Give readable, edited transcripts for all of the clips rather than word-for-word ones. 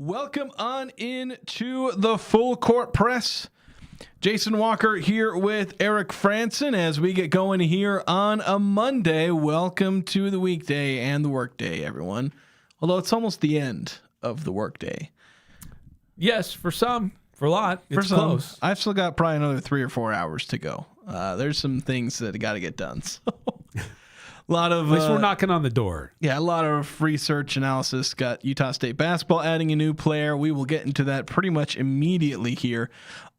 Welcome on in to the Full Court Press. Jason Walker here with Eric Frandsen as we get going here on a Monday. Welcome to the weekday and the workday, everyone. Although it's almost the end of the workday. Yes, for some. For a lot, it's for close. Some, I've still got probably another 3 or 4 hours to go. There's some things that got to get done. So. A lot of, at least we're knocking on the door. Yeah, a lot of research analysis. Got Utah State basketball adding a new player. We will get into that pretty much immediately here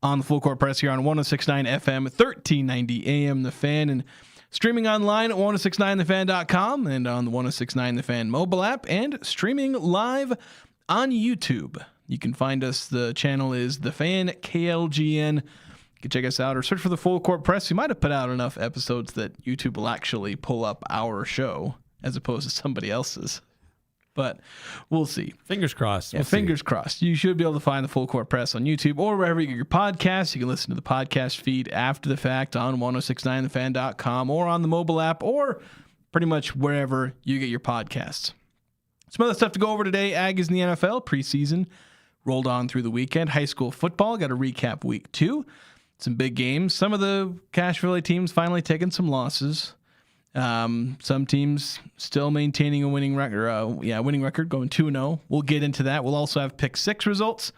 on the Full Court Press here on 106.9 FM, 1390 AM The Fan, and streaming online at 1069thefan.com and on the 1069 The Fan mobile app, and streaming live on YouTube. You can find us. The channel is The Fan KLGN. You can check us out or search for the Full Court Press. We might have put out enough episodes that YouTube will actually pull up our show as opposed to somebody else's. But we'll see. Fingers crossed. Yeah, fingers crossed. You should be able to find the Full Court Press on YouTube or wherever you get your podcasts. You can listen to the podcast feed after the fact on 1069thefan.com or on the mobile app or pretty much wherever you get your podcasts. Some other stuff to go over today. Aggies in the NFL preseason rolled on through the weekend. High school football got to recap week 2. Some big games. Some of the Cache Valley teams finally taking some losses. Some teams still maintaining a winning record. Winning record, going 2-0. We'll get into that. We'll also have Pick 6 results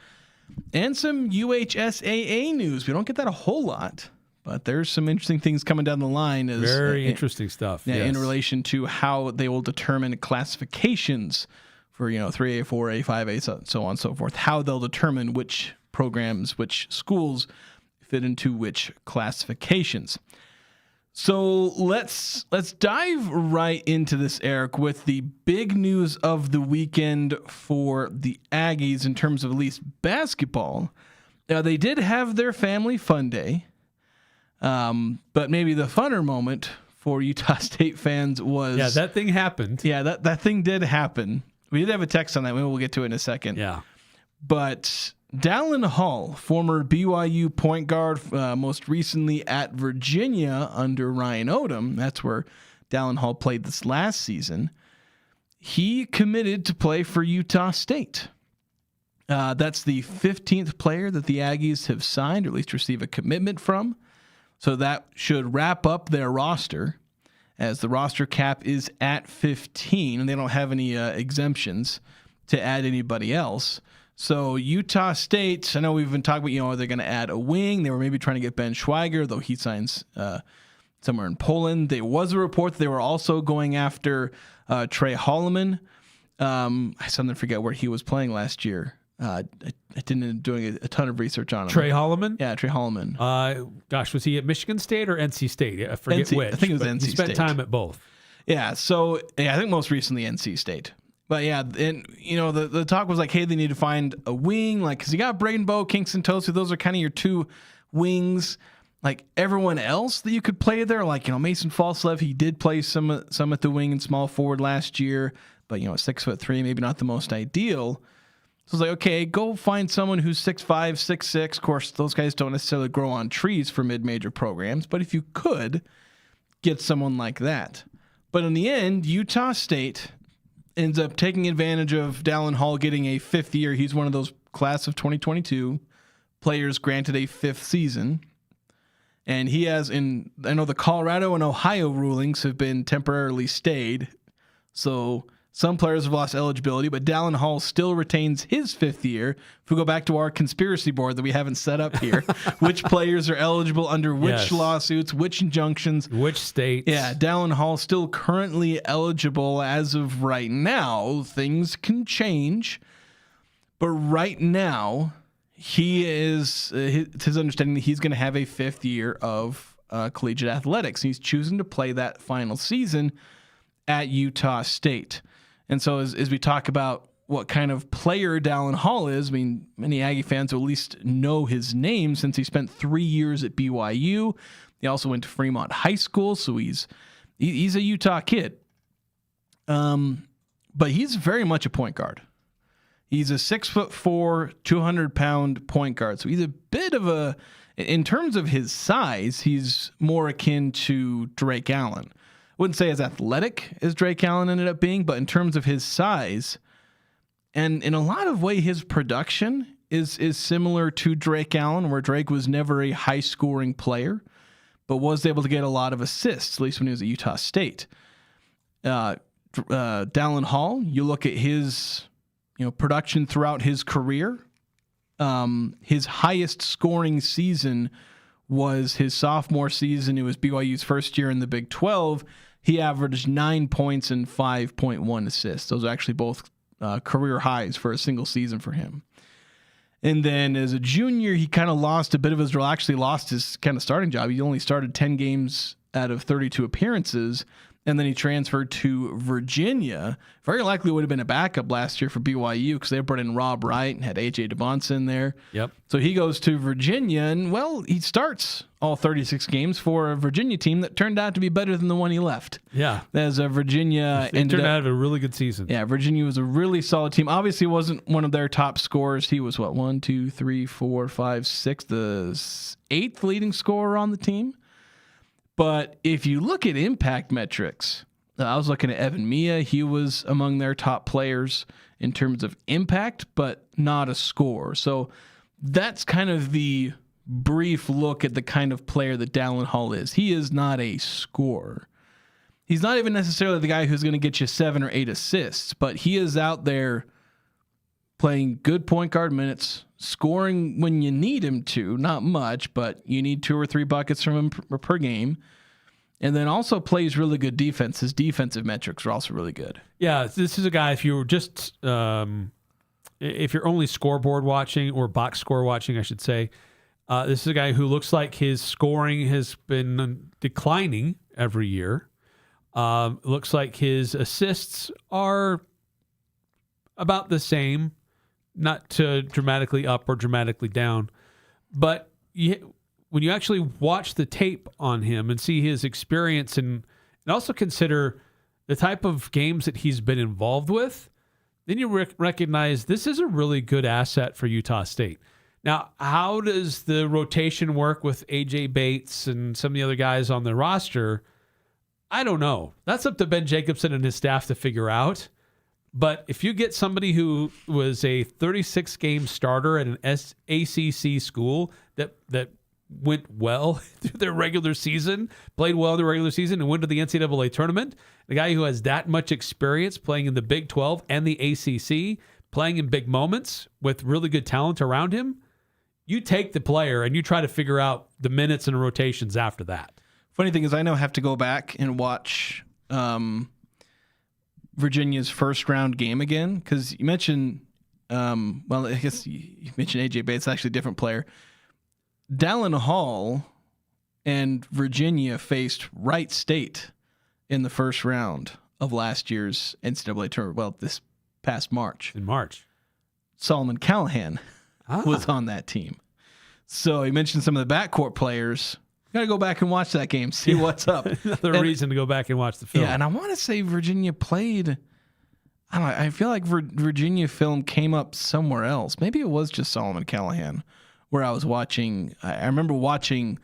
and some UHSAA news. We don't get that a whole lot, but there's some interesting things coming down the line. Very interesting stuff. Yeah, yes. In relation to how they will determine classifications for 3A, 4A, 5A, so on and so forth. How they'll determine which programs, which schools fit into which classifications. So let's dive right into this, Eric, with the big news of the weekend for the Aggies in terms of at least basketball. Now, they did have their family fun day, but maybe the funner moment for Utah State fans was... Yeah, that thing happened. Yeah, that thing did happen. We did have a text on that. Maybe we'll get to it in a second. Yeah. But Dallin Hall, former BYU point guard, most recently at Virginia under Ryan Odom, that's where Dallin Hall played this last season, he committed to play for Utah State. That's the 15th player that the Aggies have signed, or at least receive a commitment from. So that should wrap up their roster, as the roster cap is at 15, and they don't have any exemptions to add anybody else. So Utah State, I know we've been talking about, are they going to add a wing? They were maybe trying to get Ben Schweiger, though he signs somewhere in Poland. There was a report that they were also going after Trey Holloman. I suddenly forget where he was playing last year. I didn't end up doing a ton of research on him. Trey Holloman? Yeah, Trey Holloman. Was he at Michigan State or NC State? I forget which. I think it was NC State. He spent time at both. Yeah, so I think most recently NC State. But yeah, and the talk was like, hey, they need to find a wing, like, because you got Braden Bowe, Kingston Tosu, those are kind of your two wings. Like everyone else that you could play there, like Mason Falslev, he did play some at the wing and small forward last year, but 6'3", maybe not the most ideal. So it's like, okay, go find someone who's 6'5", 6'6". Of course, those guys don't necessarily grow on trees for mid-major programs, but if you could get someone like that. But in the end, Utah State ends up taking advantage of Dallin Hall getting a 5th year. He's one of those class of 2022 players granted a 5th season. And he has, I know the Colorado and Ohio rulings have been temporarily stayed. So some players have lost eligibility, but Dallin Hall still retains his 5th year. If we go back to our conspiracy board that we haven't set up here, which players are eligible under which lawsuits, which injunctions, which states. Yeah, Dallin Hall still currently eligible as of right now. Things can change, but right now he is, it's his understanding that he's going to have a 5th year of collegiate athletics. He's choosing to play that final season at Utah State. And so as we talk about what kind of player Dallin Hall is, I mean, many Aggie fans will at least know his name since he spent 3 years at BYU. He also went to Fremont High School, so he's a Utah kid. But he's very much a point guard. He's a 6'4", 200-pound point guard. So he's a bit of a, in terms of his size, he's more akin to Drake Allen. Wouldn't say as athletic as Drake Allen ended up being, but in terms of his size And in a lot of way, his production is similar to Drake Allen, where Drake was never a high-scoring player, but was able to get a lot of assists, at least when he was at Utah State. Dallin Hall, you look at his production throughout his career. His highest scoring season was his sophomore season. It was BYU's first year in the Big 12. He averaged 9 points and 5.1 assists. Those are actually both career highs for a single season for him. And then as a junior, he kind of lost a bit of his role, actually lost his kind of starting job. He only started 10 games out of 32 appearances. And then he transferred to Virginia. Very likely would have been a backup last year for BYU because they brought in Rob Wright and had A.J. DeBonson there. Yep. So he goes to Virginia, and, well, he starts all 36 games for a Virginia team that turned out to be better than the one he left. Yeah. As a Virginia It turned out to be a really good season. Yeah, Virginia was a really solid team. Obviously, wasn't one of their top scorers. He was, 1, 2, 3, 4, 5, 6, the eighth leading scorer on the team. But if you look at impact metrics, I was looking at Evan Mia. He was among their top players in terms of impact, but not a scorer. So that's kind of the brief look at the kind of player that Dallin Hall is. He is not a scorer. He's not even necessarily the guy who's going to get you 7 or 8 assists, but he is out there playing good point guard minutes, scoring when you need him to, not much, but you need 2 or 3 buckets from him per game. And then also plays really good defense. His defensive metrics are also really good. Yeah, this is a guy, if you were just, if you're only scoreboard watching or box score watching, I should say, this is a guy who looks like his scoring has been declining every year. Looks like his assists are about the same, not to dramatically up or dramatically down. But when you actually watch the tape on him and see his experience and also consider the type of games that he's been involved with, then you recognize this is a really good asset for Utah State. Now, how does the rotation work with A.J. Bates and some of the other guys on the roster? I don't know. That's up to Ben Jacobson and his staff to figure out. But if you get somebody who was a 36-game starter at an ACC school that went well through their regular season, played well in the regular season, and went to the NCAA tournament, the guy who has that much experience playing in the Big 12 and the ACC, playing in big moments with really good talent around him, you take the player and you try to figure out the minutes and rotations after that. Funny thing is, I now have to go back and watch Virginia's first round game again, because you mentioned, I guess you mentioned A.J. Bates, actually a different player. Dallin Hall and Virginia faced Wright State in the first round of last year's NCAA tournament. Well, this past March. In March. Solomon Callahan was on that team. So he mentioned some of the backcourt players. Got to go back and watch that game, see what's up. Another reason to go back and watch the film. Yeah, and I want to say Virginia played, I don't know, I feel like Virginia film came up somewhere else. Maybe it was just Solomon Callahan where I was watching. I remember watching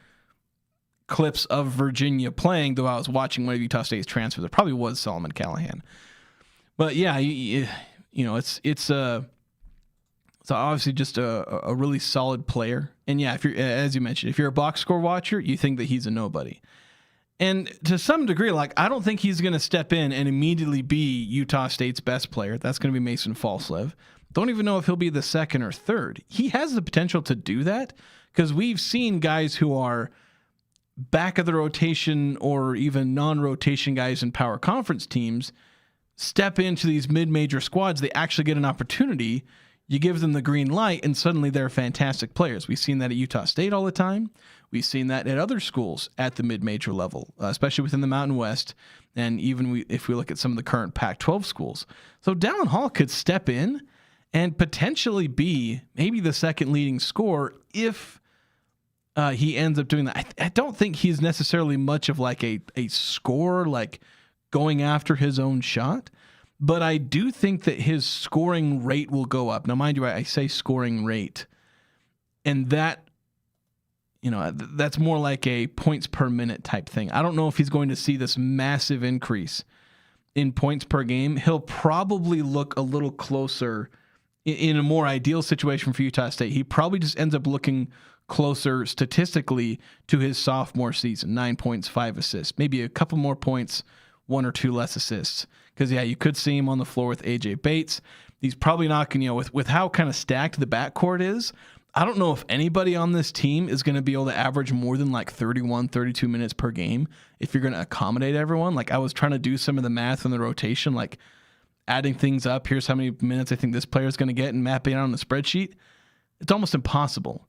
clips of Virginia playing, though I was watching one of Utah State's transfers. It probably was Solomon Callahan. But yeah, it's obviously just a really solid player. And yeah, if you're, as you mentioned, if you're a box score watcher, you think that he's a nobody. And to some degree, I don't think he's going to step in and immediately be Utah State's best player. That's going to be Mason Falslev. Don't even know if he'll be the second or third. He has the potential to do that because we've seen guys who are back of the rotation or even non-rotation guys in power conference teams step into these mid-major squads. They actually get an opportunity. You give them the green light, and suddenly they're fantastic players. We've seen that at Utah State all the time. We've seen that at other schools at the mid-major level, especially within the Mountain West, and even if we look at some of the current Pac-12 schools. So Dallin Hall could step in and potentially be maybe the second leading scorer if he ends up doing that. I don't think he's necessarily much of a scorer, going after his own shot. But I do think that his scoring rate will go up. Now, mind you, I say scoring rate, and that, that's more like a points per minute type thing. I don't know if he's going to see this massive increase in points per game. He'll probably look a little closer in a more ideal situation for Utah State, he probably just ends up looking closer statistically to his sophomore season. 9 points, 5 assists, maybe a couple more points, 1 or 2 less assists. Because, you could see him on the floor with AJ Bates. He's probably not going to, with how kind of stacked the backcourt is, I don't know if anybody on this team is going to be able to average more than like 31, 32 minutes per game if you're going to accommodate everyone. Like, I was trying to do some of the math in the rotation, like adding things up. Here's how many minutes I think this player is going to get and mapping it out on the spreadsheet. It's almost impossible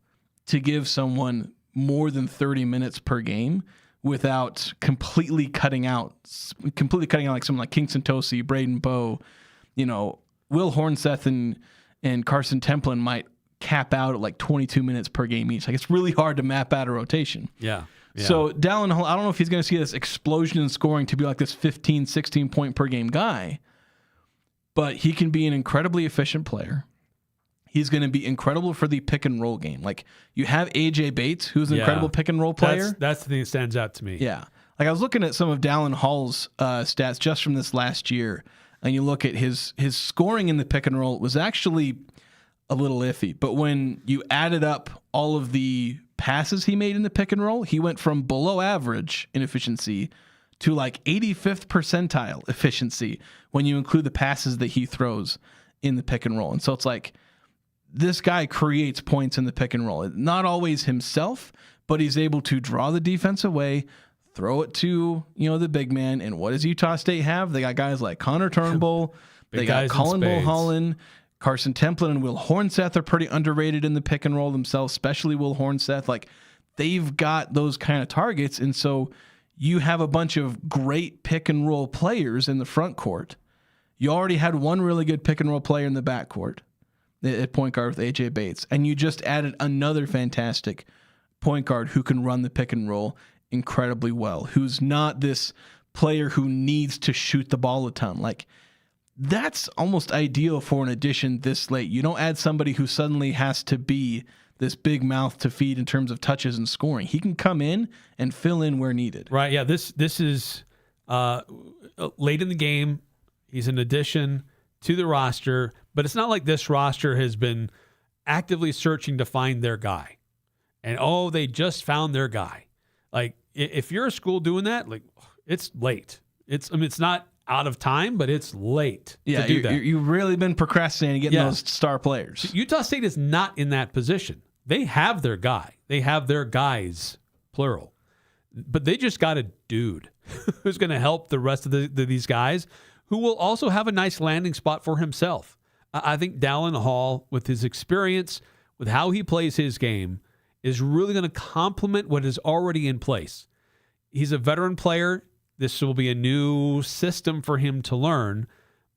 to give someone more than 30 minutes per game without completely cutting out like someone like Kingston Tosi, Braden Bowe, Will Hornseth and Carson Templin might cap out at like 22 minutes per game each. Like, it's really hard to map out a rotation. Yeah. So Dallin Hall, I don't know if he's going to see this explosion in scoring to be like this 15, 16 point per game guy, but he can be an incredibly efficient player. He's going to be incredible for the pick and roll game. Like, you have AJ Bates, who's an incredible pick and roll player. That's the thing that stands out to me. Yeah. Like, I was looking at some of Dallin Hall's stats just from this last year, and you look at his scoring in the pick and roll was actually a little iffy. But when you added up all of the passes he made in the pick and roll, he went from below average in efficiency to like 85th percentile efficiency when you include the passes that he throws in the pick and roll. And so it's like, this guy creates points in the pick and roll. Not always himself, but he's able to draw the defense away, throw it to, the big man. And what does Utah State have? They got guys like Connor Turnbull. They got Colin Mulholland. Carson Templin and Will Hornseth are pretty underrated in the pick and roll themselves, especially Will Hornseth. Like, they've got those kind of targets. And so you have a bunch of great pick and roll players in the front court. You already had one really good pick and roll player in the backcourt at point guard with AJ Bates. And you just added another fantastic point guard who can run the pick and roll incredibly well, who's not this player who needs to shoot the ball a ton. Like, that's almost ideal for an addition this late. You don't add somebody who suddenly has to be this big mouth to feed in terms of touches and scoring. He can come in and fill in where needed. Right. Yeah. This is late in the game. He's an addition to the roster, but it's not like this roster has been actively searching to find their guy. And, they just found their guy. Like, if you're a school doing that, like, it's late. It's not out of time, but it's late to do that. You've really been procrastinating getting those star players. Utah State is not in that position. They have their guy. They have their guys, plural. But they just got a dude who's going to help the rest of these guys, who will also have a nice landing spot for himself. I think Dallin Hall, with his experience, with how he plays his game, is really going to complement what is already in place. He's a veteran player. This will be a new system for him to learn,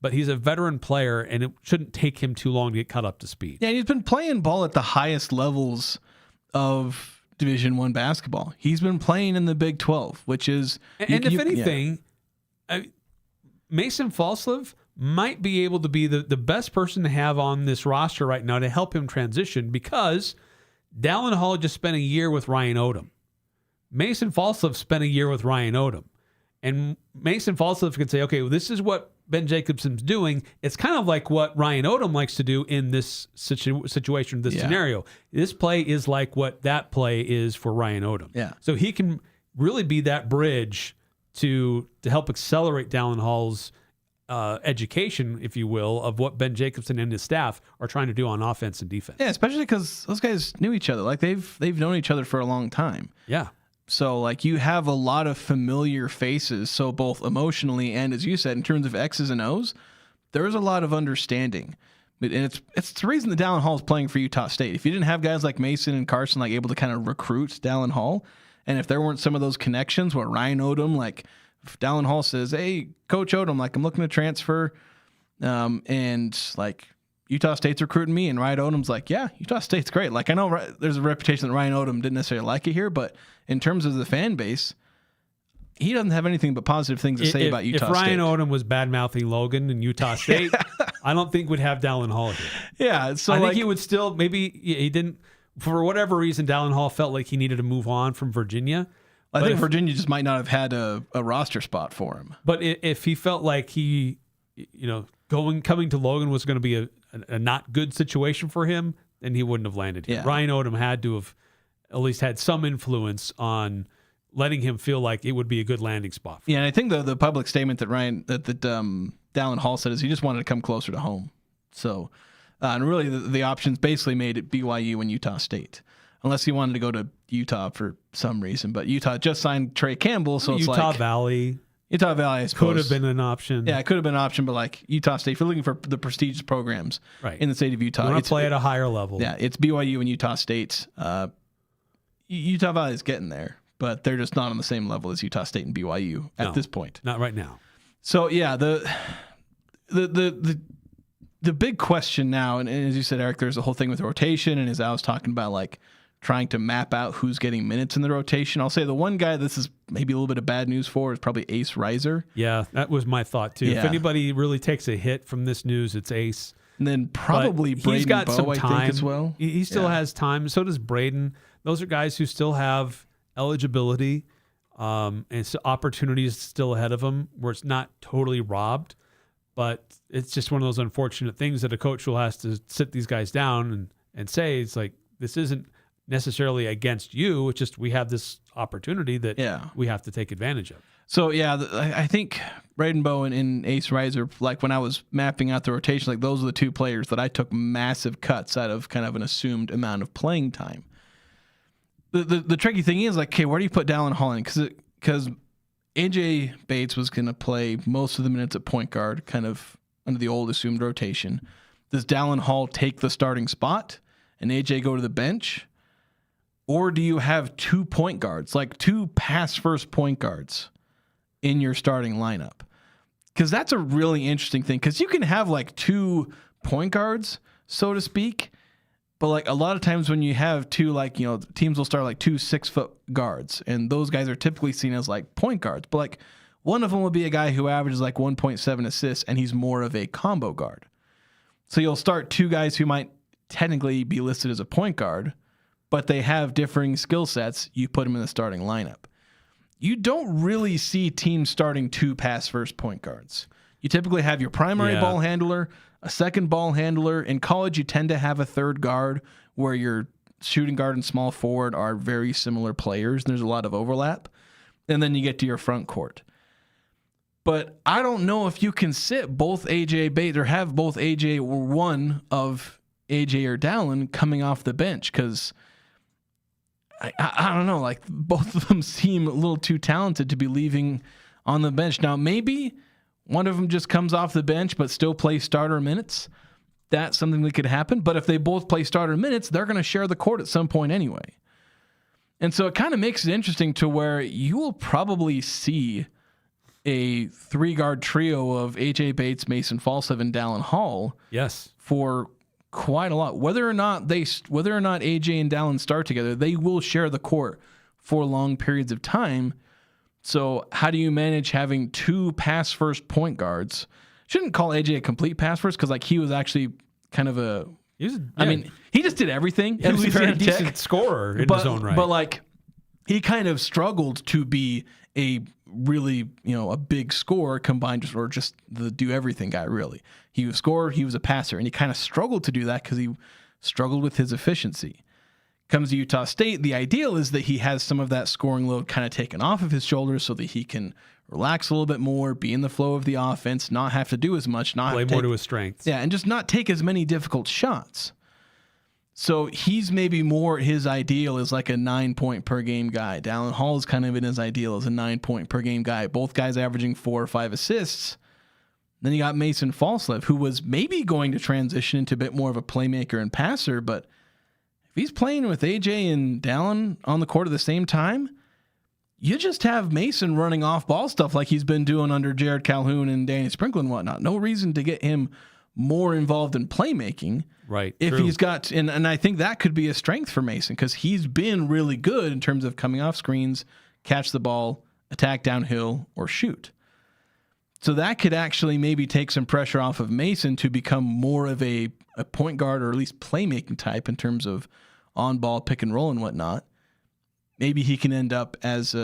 but he's a veteran player, and it shouldn't take him too long to get caught up to speed. Yeah, he's been playing ball at the highest levels of Division I basketball. He's been playing in the Big 12, which is... And if anything, Mason Falslev might be able to be the best person to have on this roster right now to help him transition, because Dallin Hall just spent a year with Ryan Odom. Mason Falslev spent a year with Ryan Odom. And Mason Falslev could say, okay, well, this is what Ben Jacobson's doing. It's kind of like what Ryan Odom likes to do in this situation, this scenario. This play is like what that play is for Ryan Odom. Yeah. So he can really be that bridge to help accelerate Dallin Hall's education, if you will, of what Ben Jacobson and his staff are trying to do on offense and defense. Yeah, especially because those guys knew each other. Like, they've known each other for a long time. Yeah. So, like, you have a lot of familiar faces. So both emotionally and, as you said, in terms of X's and O's, there's a lot of understanding. And it's the reason that Dallin Hall is playing for Utah State. If you didn't have guys like Mason and Carson like able to kind of recruit Dallin Hall, and if there weren't some of those connections where Ryan Odom, like, if Dallin Hall says, "Hey, Coach Odom, like, I'm looking to transfer," and like, Utah State's recruiting me, and Ryan Odom's like, "Yeah, Utah State's great." Like, I know there's a reputation that Ryan Odom didn't necessarily like it here, but in terms of the fan base, he doesn't have anything but positive things to say about Utah State. If Ryan Odom was bad-mouthing Logan in Utah State, I don't think we'd have Dallin Hall here. Yeah, so I think he would still, maybe he didn't, for whatever reason, Dallin Hall felt like he needed to move on from Virginia. I think Virginia just might not have had a roster spot for him. But if he felt like he, coming to Logan was going to be a a not good situation for him, then he wouldn't have landed here. Yeah. Ryan Odom had to have at least had some influence on letting him feel like it would be a good landing spot. Yeah, and I think the public statement that Dallin Hall said is he just wanted to come closer to home. So, and really the options basically made it BYU and Utah State, unless he wanted to go to Utah for some reason. But Utah just signed Trey Campbell, so it's Utah Valley. Utah Valley, I suppose. Could have been an option. Yeah, it could have been an option, but like Utah State, if you're looking for the prestigious programs in the state of Utah, you want to play at a higher level. Yeah, it's BYU and Utah State. Utah Valley is getting there, but they're just not on the same level as Utah State and BYU at this point. Not right now. So yeah, the big question now, and as you said, Eric, there's a whole thing with rotation, and as I was talking about, like trying to map out who's getting minutes in the rotation. I'll say the one guy this is maybe a little bit of bad news for is probably Ace Reiser. Yeah, that was my thought too. Yeah. If anybody really takes a hit from this news, it's Ace. And then probably But Braden he's got Bowe, some I time. think, as well. He still has time. So does Braden. Those are guys who still have eligibility and so opportunities still ahead of them where it's not totally robbed. But it's just one of those unfortunate things that a coach will have to sit these guys down and say, it's like, this isn't necessarily against you. It's just we have this opportunity that we have to take advantage of. So, yeah, I think Braden Bowe and Ace Reiser, like when I was mapping out the rotation, like those are the two players that I took massive cuts out of kind of an assumed amount of playing time. The tricky thing is, like, okay, where do you put Dallin Hall in? Because AJ Bates was going to play most of the minutes at point guard, kind of under the old assumed rotation. Does Dallin Hall take the starting spot and AJ go to the bench? Or do you have 2 point guards, like 2 pass-first point guards in your starting lineup? Because that's a really interesting thing. Because you can have like 2 point guards, so to speak, but like a lot of times when you have 2, like, you know, teams will start like 2 6-foot guards, and those guys are typically seen as like point guards. But like one of them will be a guy who averages like 1.7 assists, and he's more of a combo guard. So you'll start 2 guys who might technically be listed as a point guard, but they have differing skill sets. You put them in the starting lineup. You don't really see teams starting 2 pass-first point guards. You typically have your primary ball handler, a second ball handler. In college, you tend to have a third guard where your shooting guard and small forward are very similar players. There's a lot of overlap. And then you get to your front court. But I don't know if you can sit both AJ Bates or have both AJ or one of AJ or Dallin coming off the bench, because I don't know, like both of them seem a little too talented to be leaving on the bench. Now, maybe one of them just comes off the bench but still plays starter minutes. That's something that could happen. But if they both play starter minutes, they're going to share the court at some point anyway. And so it kind of makes it interesting to where you will probably see a 3-guard trio of AJ Bates, Mason Falslev, and Dallin Hall. Yes. For quite a lot. Whether or not AJ and Dallin start together, they will share the court for long periods of time. So how do you manage having 2 pass-first point guards? Shouldn't call AJ a complete pass-first, because like he was actually kind of a... I mean, he just did everything. He was a very decent scorer in his own right. But like, he kind of struggled to be a really, a big scorer combined or just the do everything guy, really. He was a scorer, he was a passer, and he kind of struggled to do that because he struggled with his efficiency. Comes to Utah State, the ideal is that he has some of that scoring load kind of taken off of his shoulders so that he can relax a little bit more, be in the flow of the offense, not have to do as much, not play more to his strengths. Yeah, and just not take as many difficult shots. So he's maybe more, his ideal is like a 9-point per game guy. Dallin Hall is kind of in his ideal as a 9-point per game guy. Both guys averaging 4 or 5 assists. Then you got Mason Falslev, who was maybe going to transition into a bit more of a playmaker and passer, but if he's playing with AJ and Dallin on the court at the same time, you just have Mason running off ball stuff like he's been doing under Jared Calhoun and Danny Sprinkle and whatnot. No reason to get him more involved in playmaking. Right. If true. he's got, and I think that could be a strength for Mason, because he's been really good in terms of coming off screens, catch the ball, attack downhill, or shoot. So that could actually maybe take some pressure off of Mason to become more of a point guard, or at least playmaking type in terms of on-ball pick and roll and whatnot. Maybe he can end up as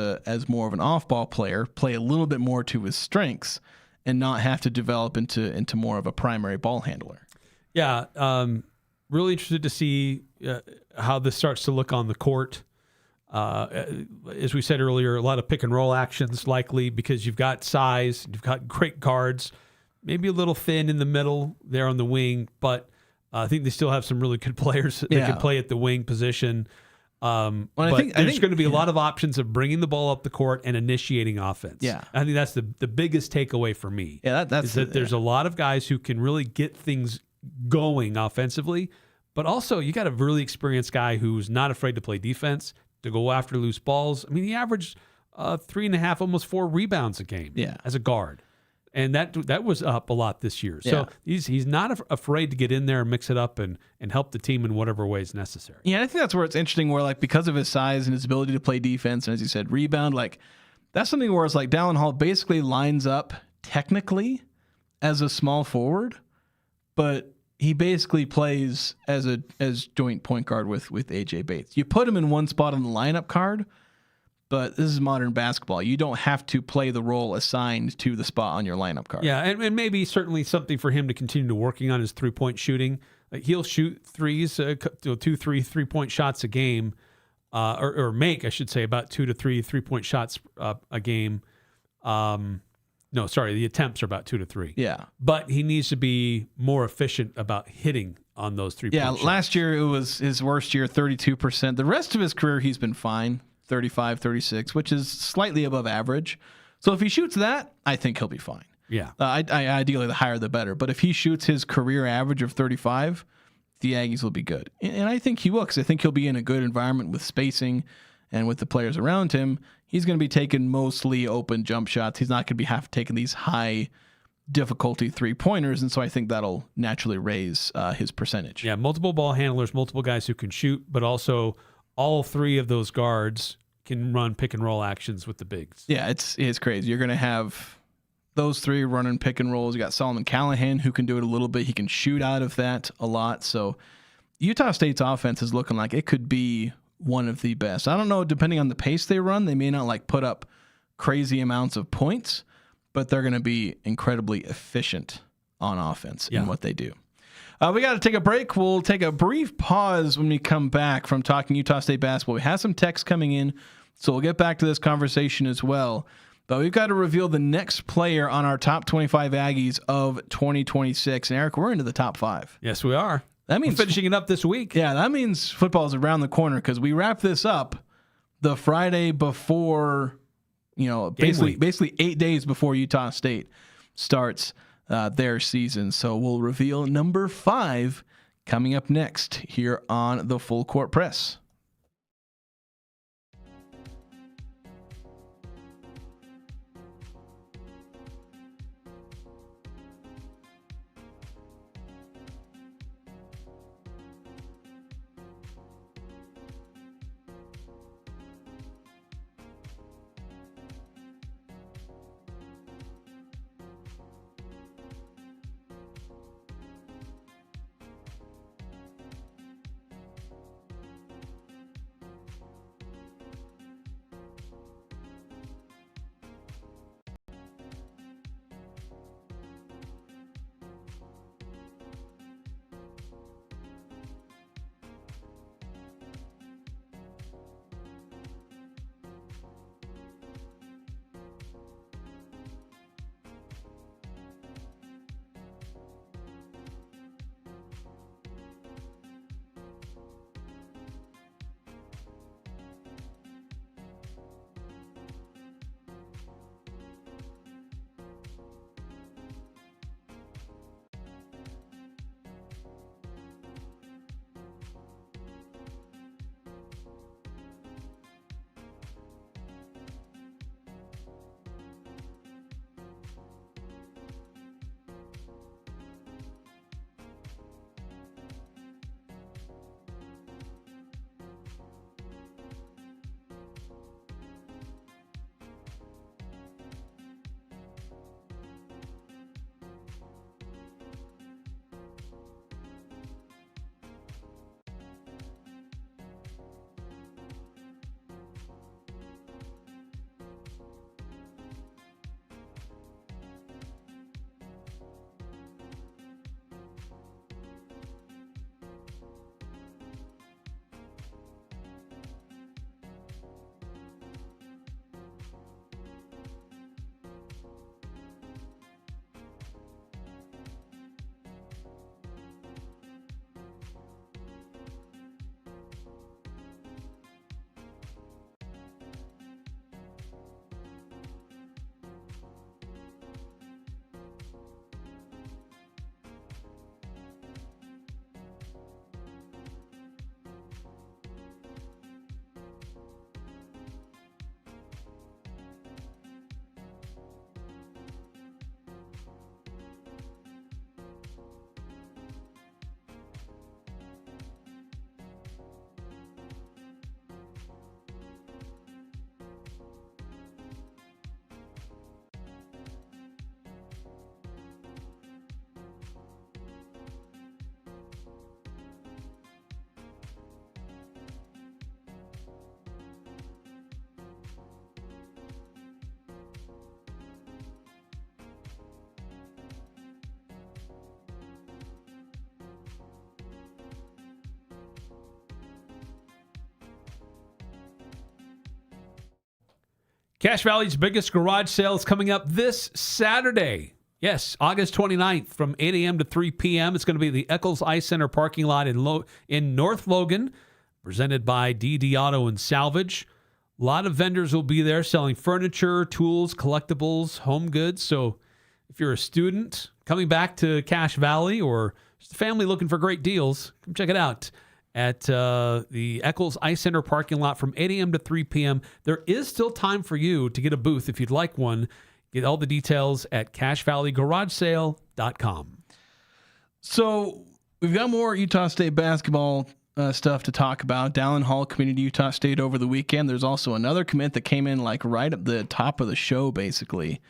more of an off-ball player, play a little bit more to his strengths, and not have to develop into more of a primary ball handler. Yeah, really interested to see how this starts to look on the court. As we said earlier, a lot of pick and roll actions likely because you've got size, you've got great guards, maybe a little thin in the middle there on the wing, but I think they still have some really good players that can play at the wing position. But I think there's going to be a lot of options of bringing the ball up the court and initiating offense. Yeah, I think that's the biggest takeaway for me. Yeah, there's a lot of guys who can really get things going offensively, but also you got a really experienced guy who's not afraid to play defense, to go after loose balls. I mean, he averaged 3.5, almost 4 rebounds a game as a guard. And that was up a lot this year. So he's not afraid to get in there and mix it up and help the team in whatever way is necessary. Yeah, and I think that's where it's interesting where, like, because of his size and his ability to play defense and, as you said, rebound, like, that's something where it's like Dallin Hall basically lines up technically as a small forward, but he basically plays as joint point guard with AJ Bates. You put him in one spot on the lineup card, but this is modern basketball. You don't have to play the role assigned to the spot on your lineup card. Yeah, and maybe certainly something for him to continue to working on his 3-point shooting. Like he'll shoot threes, 2-3 3-point shots a game, or make, I should say, about 2 to 3 3-point shots a game. No, sorry, the attempts are about 2 to 3. Yeah. But he needs to be more efficient about hitting on those 3-point shots. Last year it was his worst year, 32%. The rest of his career he's been fine, 35, 36, which is slightly above average. So if he shoots that, I think he'll be fine. Yeah. I ideally, the higher the better. But if he shoots his career average of 35, the Aggies will be good. And I think he will, because I think he'll be in a good environment with spacing and with the players around him. He's going to be taking mostly open jump shots. He's not going to be taking these high difficulty 3-pointers, and so I think that'll naturally raise his percentage. Yeah, multiple ball handlers, multiple guys who can shoot, but also all 3 of those guards can run pick and roll actions with the bigs. Yeah, it's crazy. You're going to have those 3 running pick and rolls. You got Solomon Callahan who can do it a little bit. He can shoot out of that a lot. So Utah State's offense is looking like it could be one of the best. I don't know, depending on the pace they run, they may not like put up crazy amounts of points, but they're going to be incredibly efficient on offense in what they do. We got to take a break. We'll take a brief pause when we come back from talking Utah State basketball. We have some texts coming in, so we'll get back to this conversation as well. But we've got to reveal the next player on our top 25 Aggies of 2026. And Eric, we're into the top 5. Yes, we are. That means we're finishing it up this week. Yeah, that means football's around the corner because we wrap this up the Friday before, basically 8 days before Utah State starts their season. So we'll reveal number 5 coming up next here on the Full Court Press. Cache Valley's biggest garage sale is coming up this Saturday. Yes, August 29th from 8 a.m. to 3 p.m. It's going to be the Eccles Ice Center parking lot in North Logan, presented by DD Auto and Salvage. A lot of vendors will be there selling furniture, tools, collectibles, home goods. So if you're a student coming back to Cache Valley or just a family looking for great deals, come check it out at the Eccles Ice Center parking lot from 8 a.m. to 3 p.m. There is still time for you to get a booth if you'd like one. Get all the details at CacheValleyGarageSale.com. So we've got more Utah State basketball stuff to talk about. Dallin Hall committed to Utah State over the weekend. There's also another commit that came in like right at the top of the show, basically.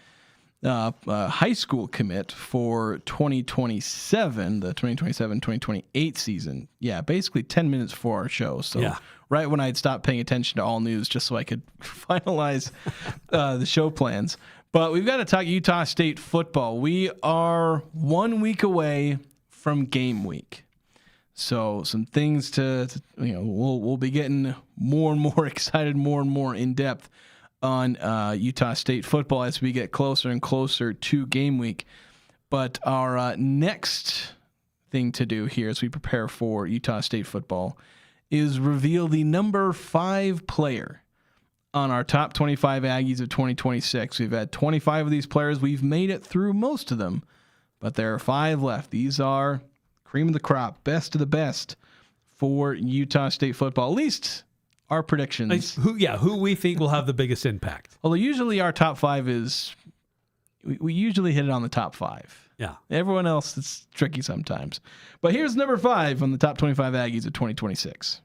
High school commit for 2027, the 2027-2028 season. Yeah, basically 10 minutes before our show. So right when I'd stopped paying attention to all news just so I could finalize the show plans. But we've got to talk Utah State football. We are 1 week away from game week. So some things to we'll be getting more and more excited, more and more in depth on Utah State football as we get closer and closer to game week. But our next thing to do here as we prepare for Utah State football is reveal the number 5 player on our top 25 Aggies of 2026. We've had 25 of these players. We've made it through most of them, but there are 5 left. These are cream of the crop, best of the best for Utah State football. At least our predictions. Who we think will have the biggest impact. Although usually our top 5 is, we usually hit it on the top 5. Yeah. Everyone else, it's tricky sometimes. But here's number 5 on the top 25 Aggies of 2026.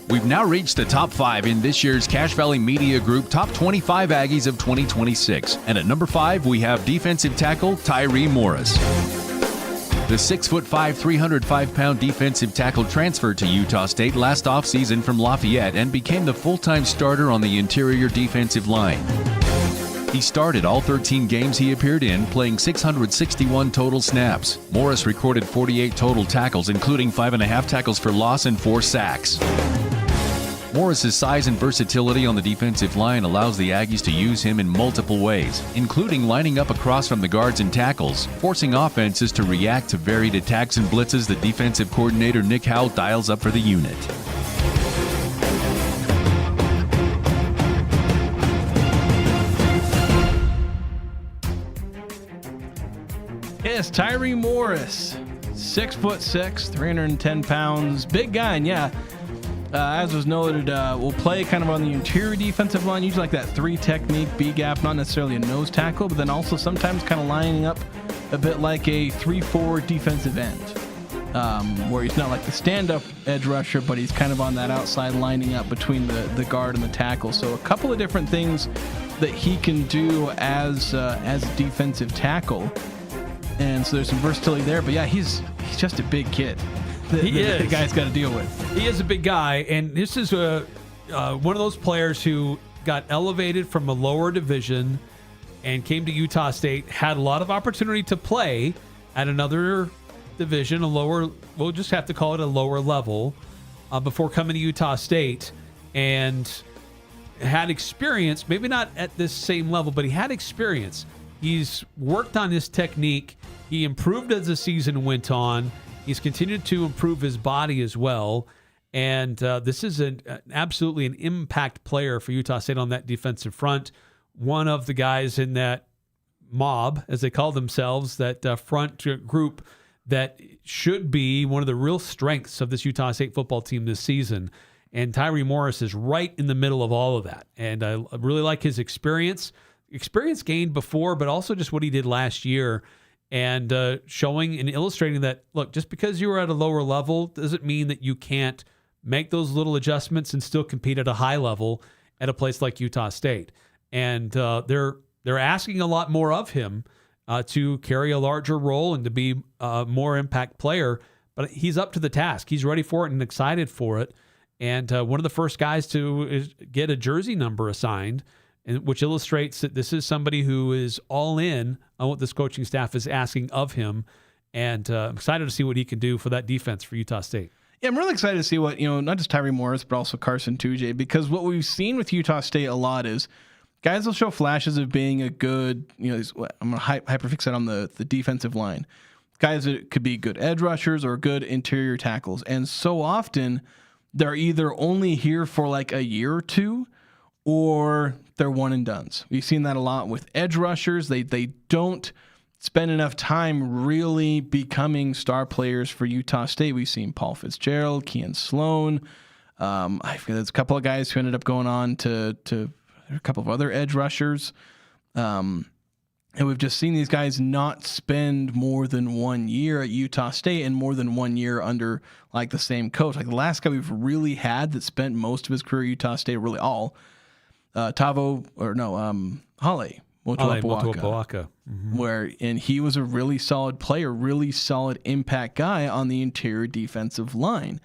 We've now reached the top 5 in this year's Cache Valley Media Group Top 25 Aggies of 2026. And at number 5, we have defensive tackle Tyree Morris. The 6'5", 305-pound defensive tackle transferred to Utah State last offseason from Lafayette and became the full-time starter on the interior defensive line. He started all 13 games he appeared in, playing 661 total snaps. Morris recorded 48 total tackles, including 5.5 tackles for loss and 4 sacks. Morris's size and versatility on the defensive line allows the Aggies to use him in multiple ways, including lining up across from the guards and tackles, forcing offenses to react to varied attacks and blitzes that defensive coordinator Nick Howell dials up for the unit. Yes, Tyree Morris, 6'6", 310 pounds, big guy, and as was noted, will play kind of on the interior defensive line, usually like that 3 technique, B-gap, not necessarily a nose tackle, but then also sometimes kind of lining up a bit like a 3-4 defensive end, where he's not like the stand-up edge rusher, but he's kind of on that outside lining up between the guard and the tackle. So a couple of different things that he can do as a defensive tackle, and so there's some versatility there. But yeah, he's just a big kid. The guy's got to deal with. He is a big guy, and this is one of those players who got elevated from a lower division and came to Utah State, had a lot of opportunity to play at another division, we'll just have to call it a lower level, before coming to Utah State, and had experience, maybe not at this same level, but he had experience. He's worked on his technique. He improved as the season went on. He's continued to improve his body as well. And this is absolutely an impact player for Utah State on that defensive front. One of the guys in that mob, as they call themselves, that front group that should be one of the real strengths of this Utah State football team this season. And Tyree Morris is right in the middle of all of that. And I really like his experience gained before, but also just what he did last year. And showing and illustrating that, look, just because you are at a lower level doesn't mean that you can't make those little adjustments and still compete at a high level at a place like Utah State. And they're asking a lot more of him to carry a larger role and to be a more impact player. But he's up to the task. He's ready for it and excited for it. And one of the first guys to get a jersey number assigned, which illustrates that this is somebody who is all in on what this coaching staff is asking of him. And I'm excited to see what he can do for that defense for Utah State. Yeah, I'm really excited to see what, not just Tyree Morris, but also Carson Tujay, because what we've seen with Utah State a lot is guys will show flashes of being a good, I'm going to hyperfixate on the defensive line. Guys that could be good edge rushers or good interior tackles. And so often they're either only here for like a year or two, or they're one and dones. We've seen that a lot with edge rushers. They don't spend enough time really becoming star players for Utah State. We've seen Paul Fitzgerald, Kean Sloan. I forget, there's a couple of guys who ended up going on to a couple of other edge rushers. And we've just seen these guys not spend more than 1 year at Utah State and more than 1 year under like the same coach. Like the last guy we've really had that spent most of his career at Utah State, really all, Halle Motuapuaka. And he was a really solid player, really solid impact guy on the interior defensive line.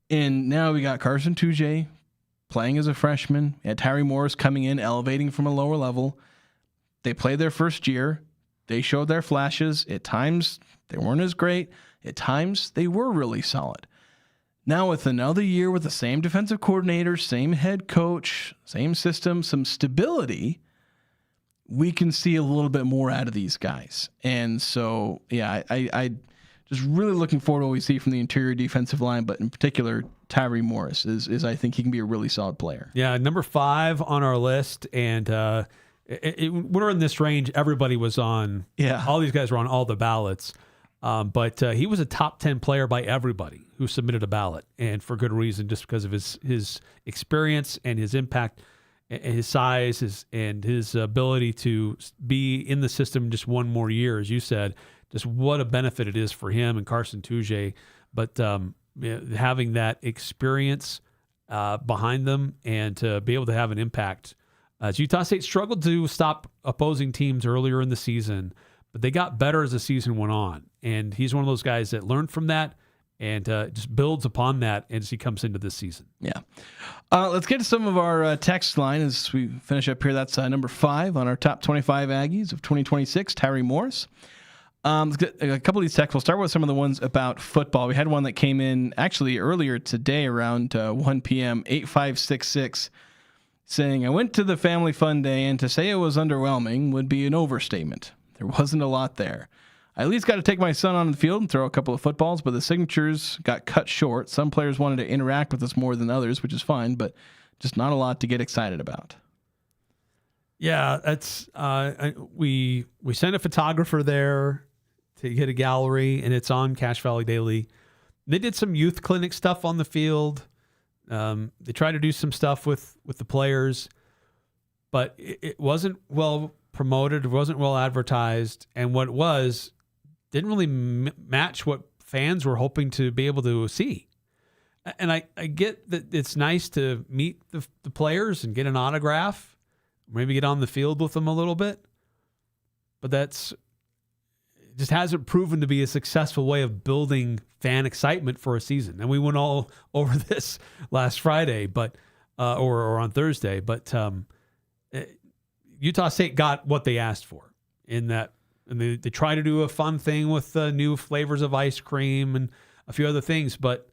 And now we got Carson Tujay playing as a freshman. We had Tyree Morris coming in, elevating from a lower level. They played their first year. They showed their flashes. At times, they weren't as great. At times, they were really solid. Now, with another year with the same defensive coordinator, same head coach, same system, some stability, we can see a little bit more out of these guys. And so, yeah, I just really looking forward to what we see from the interior defensive line, but in particular, Tyree Morris is I think he can be a really solid player. Yeah, number 5 on our list. And when we're in this range, everybody was on. Yeah. All these guys were on all the ballots. But he was a top 10 player by everybody who submitted a ballot, and for good reason, just because of his experience and his impact, and his size, and his ability to be in the system just one more year, as you said. Just what a benefit it is for him and Carson Tujay. But having that experience behind them and to be able to have an impact. As Utah State struggled to stop opposing teams earlier in the season, but they got better as the season went on. And he's one of those guys that learned from that and just builds upon that as he comes into this season. Yeah. Let's get to some of our text line as we finish up here. That's number 5 on our top 25 Aggies of 2026, Tyree Morris. Let's get a couple of these texts. We'll start with some of the ones about football. We had one that came in actually earlier today around 1 p.m., 8566, saying, I went to the family fun day, and to say it was underwhelming would be an overstatement. There wasn't a lot there. I at least got to take my son on the field and throw a couple of footballs, but the signatures got cut short. Some players wanted to interact with us more than others, which is fine, but just not a lot to get excited about. Yeah, that's we sent a photographer there to get a gallery, and it's on Cache Valley Daily. They did some youth clinic stuff on the field. They tried to do some stuff with the players, but it wasn't well promoted. It wasn't well advertised, and what it was didn't really match what fans were hoping to be able to see. And I get that it's nice to meet the players and get an autograph, maybe get on the field with them a little bit, but that's just hasn't proven to be a successful way of building fan excitement for a season. And we went all over this last Friday, but or on Thursday. But Utah State got what they asked for in that, and they try to do a fun thing with new flavors of ice cream and a few other things, but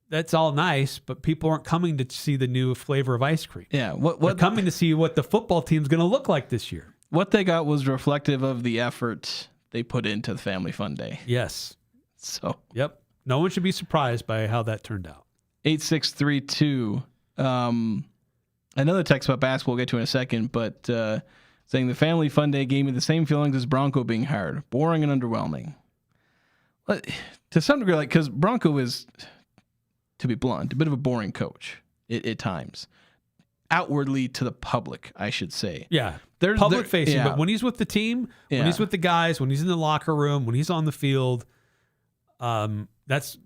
that's all nice. But people aren't coming to see the new flavor of ice cream. Yeah, they're coming to see what the football team's going to look like this year. What they got was reflective of the effort they put into the Family Fun Day. Yes. So. Yep. No one should be surprised by how that turned out. 8632. Another text about basketball we'll get to in a second, but saying the Family Fun Day gave me the same feelings as Bronco being hired. Boring and underwhelming. But to some degree, because Bronco is, to be blunt, a bit of a boring coach at times. Outwardly to the public, I should say. Yeah. Public facing, yeah. But when he's with the team, when he's with the guys, when he's in the locker room, when he's on the field, that's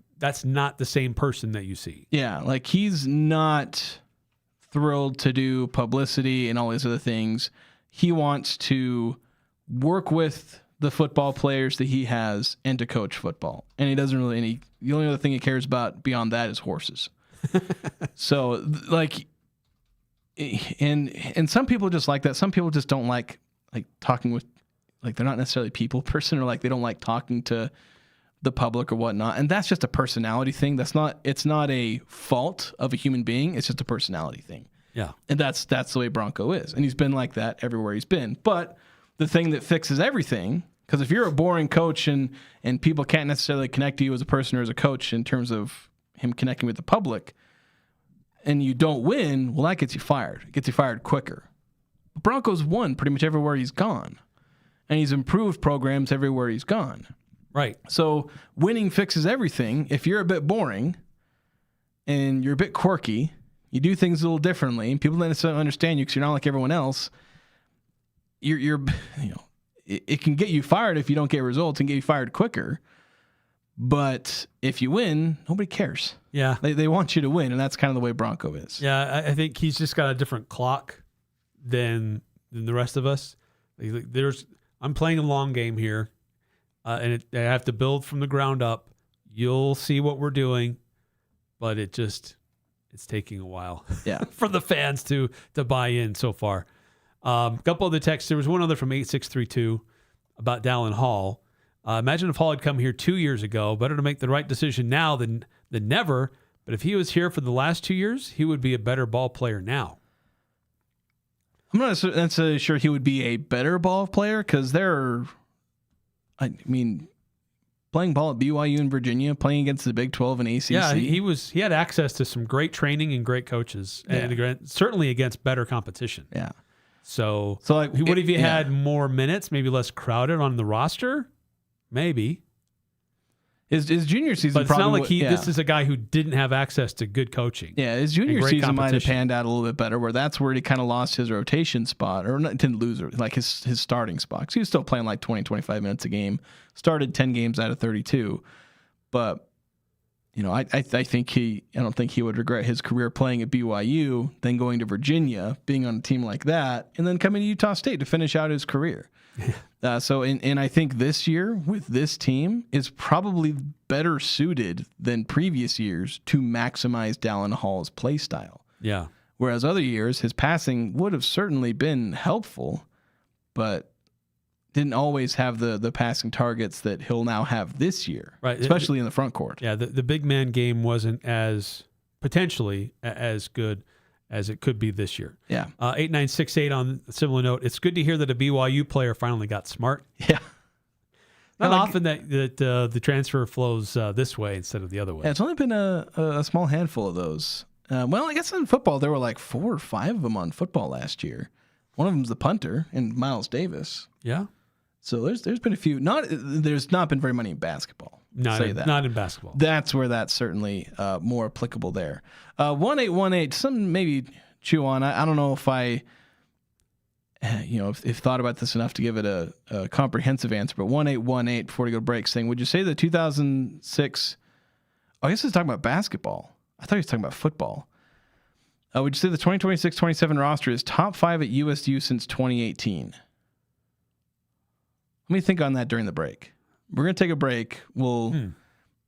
not the same person that you see. Yeah, he's not thrilled to do publicity and all these other things. He wants to work with the football players that he has and to coach football. And he doesn't really, the only other thing he cares about beyond that is horses. So, and some people just like that. Some people just don't like talking with like they're not necessarily a people person, or like they don't like talking to the public or whatnot. And that's just a personality thing. It's not a fault of a human being. It's just a personality thing. Yeah. And that's the way Bronco is. And he's been like that everywhere he's been. But the thing that fixes everything, because if you're a boring coach and people can't necessarily connect to you as a person or as a coach in terms of him connecting with the public, and you don't win, well, that gets you fired. It gets you fired quicker. Broncos won pretty much everywhere he's gone. And he's improved programs everywhere he's gone. Right. So winning fixes everything. If you're a bit boring and you're a bit quirky, you do things a little differently, and people don't necessarily understand you because you're not like everyone else, it can get you fired if you don't get results and get you fired quicker. But if you win, nobody cares. Yeah. They want you to win, and that's kind of the way Bronco is. Yeah, I think he's just got a different clock than the rest of us. I'm playing a long game here, and I have to build from the ground up. You'll see what we're doing, but it's taking a while. Yeah. For the fans to buy in so far. A couple other texts. There was one other from 8632 about Dallin Hall. Imagine if Hall had come here 2 years ago. Better to make the right decision now than never. But if he was here for the last 2 years, he would be a better ball player now. I'm not necessarily sure he would be a better ball player because playing ball at BYU and Virginia, playing against the Big 12 and ACC. Yeah, he had access to some great training and great coaches, and certainly against better competition. Yeah. So like, what if you had more minutes, maybe less crowded on the roster? Maybe. His junior season, but it's not like this is a guy who didn't have access to good coaching. Yeah, his junior season might have panned out a little bit better, where that's where he kind of lost his rotation spot, or didn't lose it, like his starting spot. Because he was still playing like 20, 25 minutes a game. Started 10 games out of 32. But, I don't think he would regret his career playing at BYU, then going to Virginia, being on a team like that, and then coming to Utah State to finish out his career. And I think this year with this team is probably better suited than previous years to maximize Dallin Hall's play style. Yeah. Whereas other years, his passing would have certainly been helpful, but didn't always have the passing targets that he'll now have this year, right? Especially in the front court. Yeah, the big man game wasn't potentially as good as it could be this year. Yeah. 8968 on a similar note. It's good to hear that a BYU player finally got smart. Yeah. Not often that the transfer flows this way instead of the other way. Yeah, it's only been a small handful of those. I guess in football there were like 4 or 5 of them on football last year. One of them's the punter, and Miles Davis. Yeah. So there's been a few. There's not been very many in basketball. Not in basketball. That's where that's certainly more applicable there. 1818, something maybe chew on. I don't know if I, if thought about this enough to give it a comprehensive answer. But 1818 before we go to break, saying, would you say the 2006? I guess he's talking about basketball. I thought he was talking about football. Would you say the 2026-27 roster is top 5 at USU since 2018? Let me think on that during the break. We're going to take a break. We'll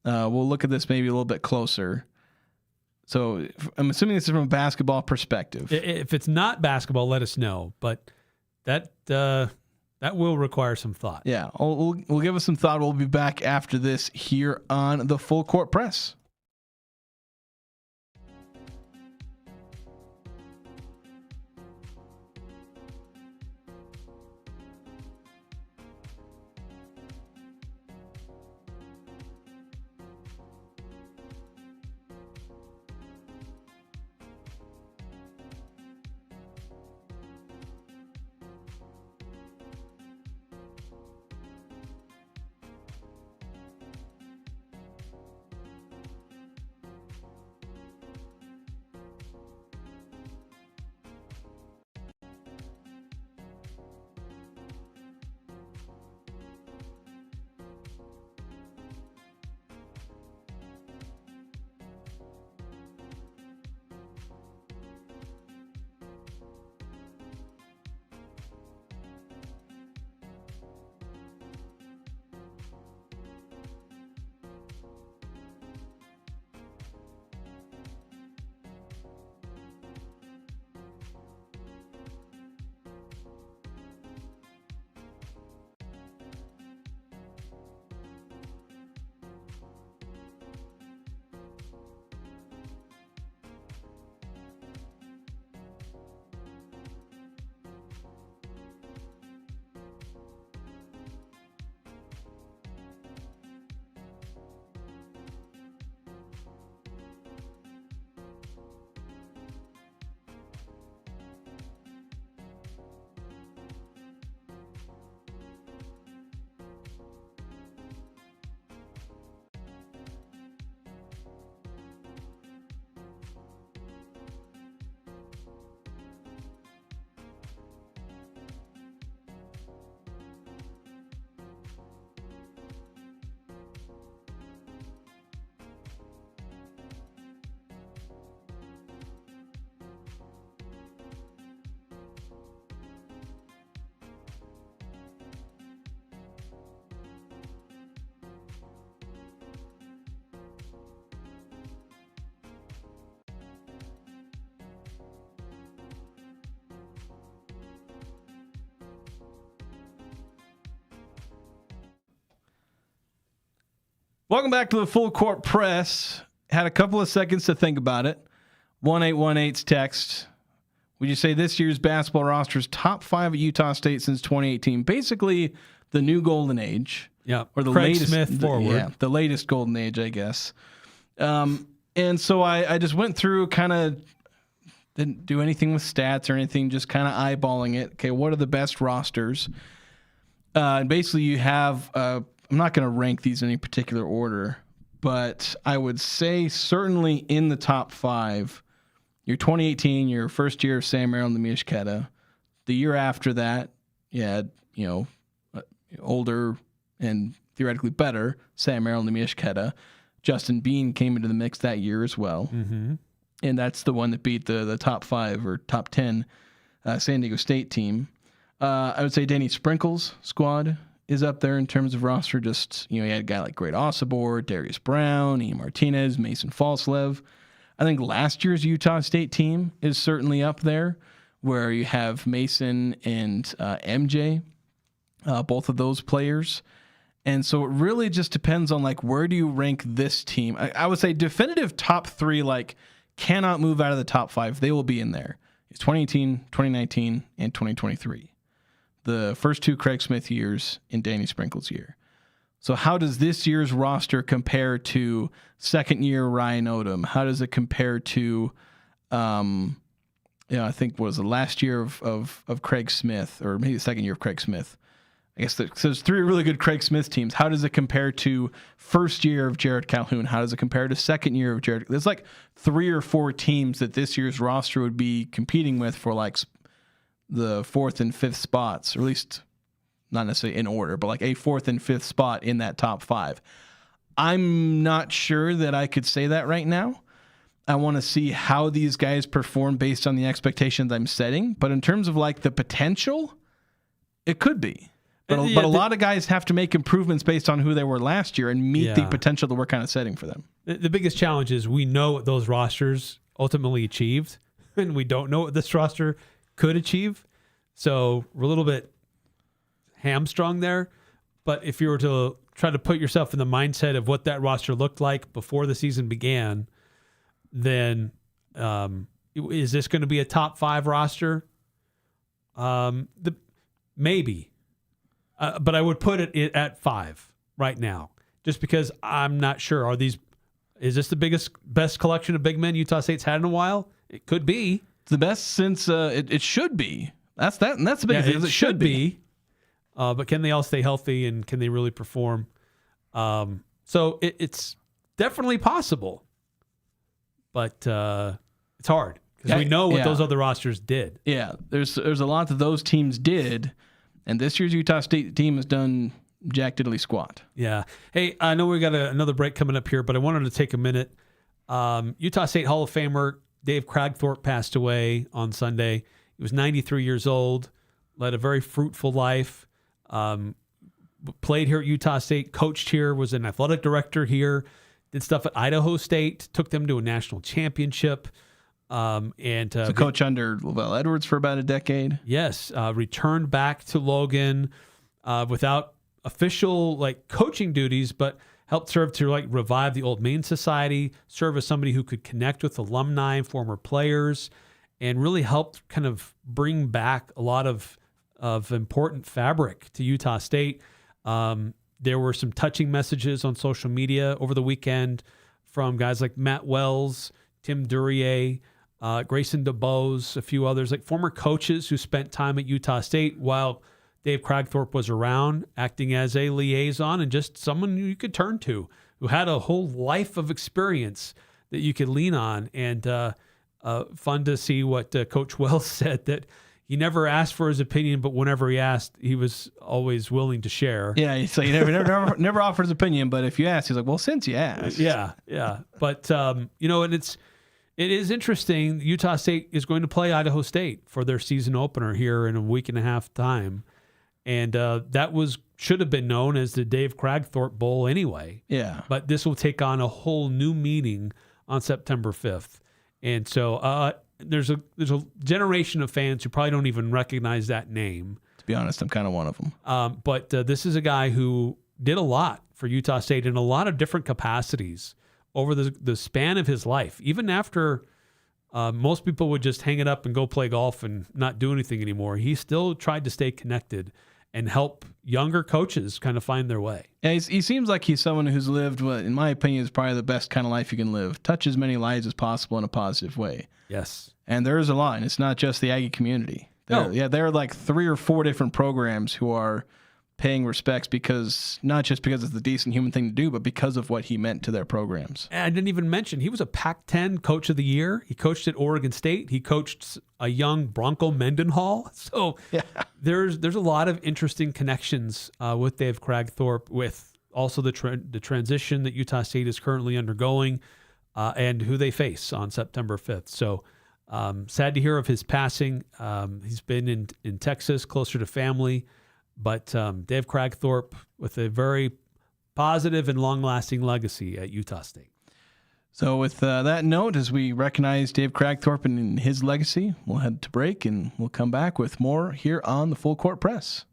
look at this maybe a little bit closer. So I'm assuming this is from a basketball perspective. If it's not basketball, let us know. But that will require some thought. Yeah, we'll give us some thought. We'll be back after this here on the Full Court Press. Welcome back to the Full Court Press. Had a couple of seconds to think about it. 1818's text. Would you say this year's basketball roster's top 5 at Utah State since 2018? Basically, the new golden age. Yeah. Or the Craig latest Smith forward. the latest golden age, I guess. And so I just went through, kind of didn't do anything with stats or anything, just kind of eyeballing it. Okay, what are the best rosters? And basically you have, I'm not going to rank these in any particular order, but I would say certainly in the top 5, your 2018, your first year of Sam Merrill and the Mishketa. The year after that, you had, older and theoretically better Sam Merrill and the Mishketa. Justin Bean came into the mix that year as well. Mm-hmm. And that's the one that beat the top 5 or top 10 San Diego State team. I would say Danny Sprinkle's squad is up there in terms of roster. Just, you had a guy like Great Osibor, Darius Brown, Ian Martinez, Mason Falslev. I think last year's Utah State team is certainly up there, where you have Mason and MJ, both of those players. And so it really just depends on, where do you rank this team? I would say definitive top 3, cannot move out of the top 5. They will be in there. It's 2018, 2019, and 2023. The first 2 Craig Smith years in Danny Sprinkle's year. So how does this year's roster compare to second year Ryan Odom? How does it compare to, I think was the last year of Craig Smith, or maybe the second year of Craig Smith? I guess there's 3 really good Craig Smith teams. How does it compare to first year of Jared Calhoun? How does it compare to second year of Jared? There's 3 or 4 teams that this year's roster would be competing with for the 4th and 5th spots, or at least not necessarily in order, but a 4th and 5th spot in that top 5. I'm not sure that I could say that right now. I want to see how these guys perform based on the expectations I'm setting. But in terms of the potential, it could be. But a lot of guys have to make improvements based on who they were last year and meet the potential that we're kind of setting for them. The biggest challenge is we know what those rosters ultimately achieved, and we don't know what this roster could achieve. So we're a little bit hamstrung there. But if you were to try to put yourself in the mindset of what that roster looked like before the season began, then is this going to be a top 5 roster? Maybe. But I would put it at 5 right now, just because I'm not sure. Is this the best collection of big men Utah State's had in a while? It could be. It's the best since it should be. That's the biggest thing. It should be. But can they all stay healthy, and can they really perform? So it's definitely possible, but it's hard because we know what those other rosters did. Yeah, there's a lot that those teams did. And this year's Utah State team has done jack diddly squat. Yeah. Hey, I know we got another break coming up here, but I wanted to take a minute. Utah State Hall of Famer Dave Kragthorpe passed away on Sunday. He was 93 years old, led a very fruitful life, played here at Utah State, coached here, was an athletic director here, did stuff at Idaho State, took them to a national championship. And so coach under Lavelle Edwards for about a decade. Yes, returned back to Logan without official coaching duties, but helped serve to revive the Old Main Society, serve as somebody who could connect with alumni, former players, and really helped kind of bring back a lot of important fabric to Utah State. There were some touching messages on social media over the weekend from guys like Matt Wells, Tim Duryea, Grayson DeBose, a few others, former coaches who spent time at Utah State while Dave Kragthorpe was around, acting as a liaison and just someone you could turn to, who had a whole life of experience that you could lean on. And fun to see what Coach Wells said, that he never asked for his opinion, but whenever he asked, he was always willing to share. Yeah, so he never offered his opinion, but if you ask, he's like, well, since you asked. Yeah. But, and it is interesting. Utah State is going to play Idaho State for their season opener here in a week and a half time. And that should have been known as the Dave Kragthorpe Bowl anyway. Yeah. But this will take on a whole new meaning on September 5th. And so there's a generation of fans who probably don't even recognize that name. To be honest, I'm kind of one of them. But this is a guy who did a lot for Utah State in a lot of different capacities over the span of his life. Even after most people would just hang it up and go play golf and not do anything anymore, he still tried to stay connected and help younger coaches kind of find their way. Yeah, he seems like he's someone who's lived what, in my opinion, is probably the best kind of life you can live. Touch as many lives as possible in a positive way. Yes. And there is a lot, and it's not just the Aggie community. There are like 3 or 4 different programs who are paying respects not just because it's the decent human thing to do, but because of what he meant to their programs. And I didn't even mention, he was a Pac-10 Coach of the Year. He coached at Oregon State. He coached a young Bronco Mendenhall. So there's a lot of interesting connections with Dave Kragthorpe, with also the transition that Utah State is currently undergoing and who they face on September 5th. So sad to hear of his passing. He's been in Texas, closer to family. But Dave Kragthorpe with a very positive and long-lasting legacy at Utah State. So with that note, as we recognize Dave Kragthorpe and his legacy, we'll head to break, and we'll come back with more here on the Full Court Press.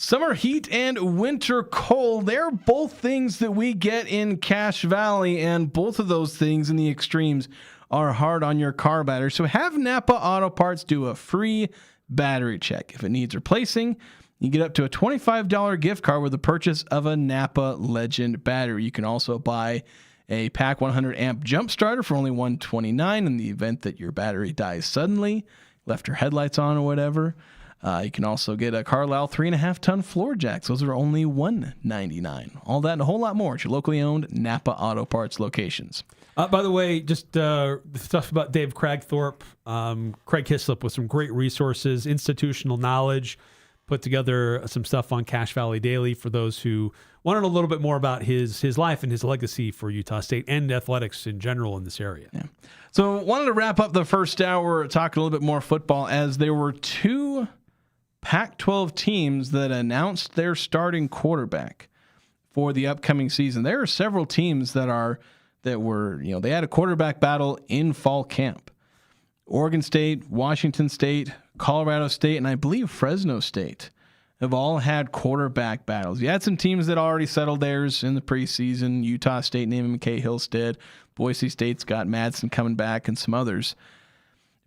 Summer heat and winter cold, they're both things that we get in Cache Valley, and both of those things in the extremes are hard on your car battery. So have Napa Auto Parts do a free battery check. If it needs replacing, you get up to a $25 gift card with the purchase of a Napa Legend battery. You can also buy a Pack 100 amp jump starter for only $129 in the event that your battery dies suddenly, left your headlights on or whatever. You can also get a Carlisle 3.5-ton floor jacks. Those are only $199. All that and a whole lot more at your locally owned Napa Auto Parts locations. By the way, just the stuff about Dave Kragthorpe, Craig Hislop with some great resources, institutional knowledge, put together some stuff on Cache Valley Daily for those who want to know a little bit more about his life and his legacy for Utah State and athletics in general in this area. Yeah. So wanted to wrap up the first hour talking a little bit more football, as there were 2 Pac-12 teams that announced their starting quarterback for the upcoming season. There are several teams that were, they had a quarterback battle in fall camp. Oregon State, Washington State, Colorado State, and I believe Fresno State have all had quarterback battles. You had some teams that already settled theirs in the preseason. Utah State, Naaman McKay-Hills did. Boise State's got Madsen coming back and some others.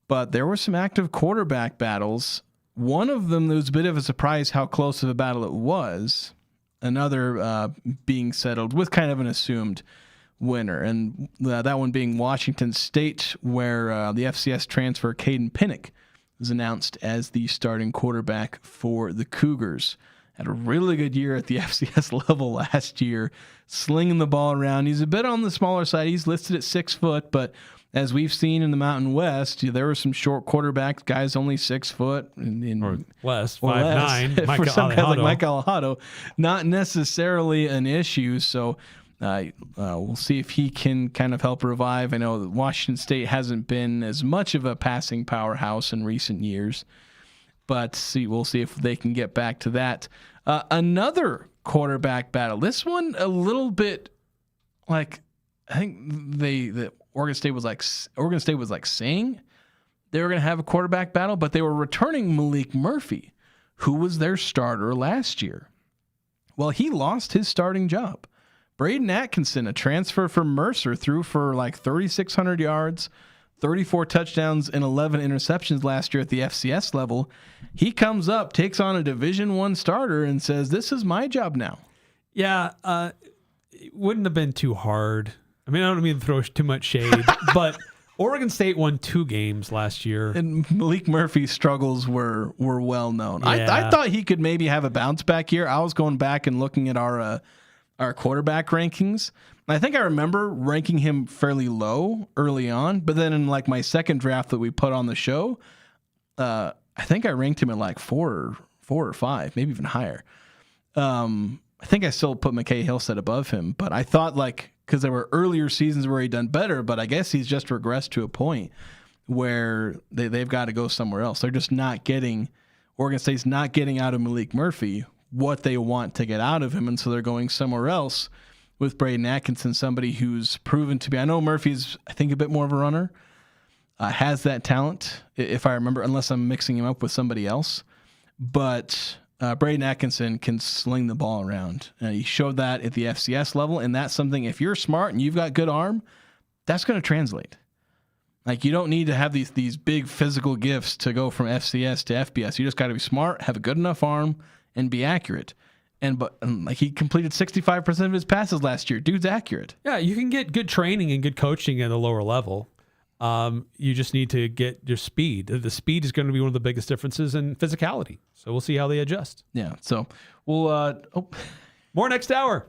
But there were some active quarterback battles. One of them, there was a bit of a surprise how close of a battle it was. Another being settled with kind of an assumed winner. And that one being Washington State, where the FCS transfer Caden Pinnock was announced as the starting quarterback for the Cougars had a really good year at the FCS level last year, slinging the ball around. He's a bit on the smaller side. He's listed at 6 foot, but as we've seen in the Mountain West, there were some short quarterbacks, guys only 6 foot or less, or 5'9". less. For some guys like Mike Alejado, not necessarily an issue. So we'll see if he can kind of help revive. I know that Washington State hasn't been as much of a passing powerhouse in recent years, but we'll see if they can get back to that. Another quarterback battle. This one a little bit like, I think the Oregon State was like saying they were going to have a quarterback battle, but they were returning Malik Murphy, who was their starter last year. Well, he lost his starting job. Braden Atkinson, a transfer from Mercer, threw for like 3,600 yards, 34 touchdowns, and 11 interceptions last year at the FCS level. He comes up, takes on a Division I starter, and says, "This is my job now." Yeah, it wouldn't have been too hard. I mean, I don't mean to throw too much shade, but Oregon State won 2 games last year. And Malik Murphy's struggles were well known. Yeah. I thought he could maybe have a bounce back year. I was going back and looking at our quarterback rankings. I think I remember ranking him fairly low early on, but then in like my second draft that we put on the show, I think I ranked him at like 4 or 5, maybe even higher. I think I still put McKay Hillstead above him, but I thought because there were earlier seasons where he'd done better, but I guess he's just regressed to a point where they've got to go somewhere else. They're just not getting, Oregon State's not getting out of Malik Murphy what they want to get out of him, and so they're going somewhere else with Braden Atkinson, somebody who's proven to be, I know Murphy's, I think, a bit more of a runner, has that talent, if I remember, unless I'm mixing him up with somebody else, but Braden Atkinson can sling the ball around. He showed that at the FCS level, and that's something, if you're smart and you've got good arm, that's going to translate. Like, you don't need to have these big physical gifts to go from FCS to FBS. You just got to be smart, have a good enough arm, and be accurate. But he completed 65% of his passes last year. Dude's accurate. Yeah, you can get good training and good coaching at a lower level. You just need to get your speed. The speed is going to be one of the biggest differences in physicality. So we'll see how they adjust. Yeah. So we'll more next hour.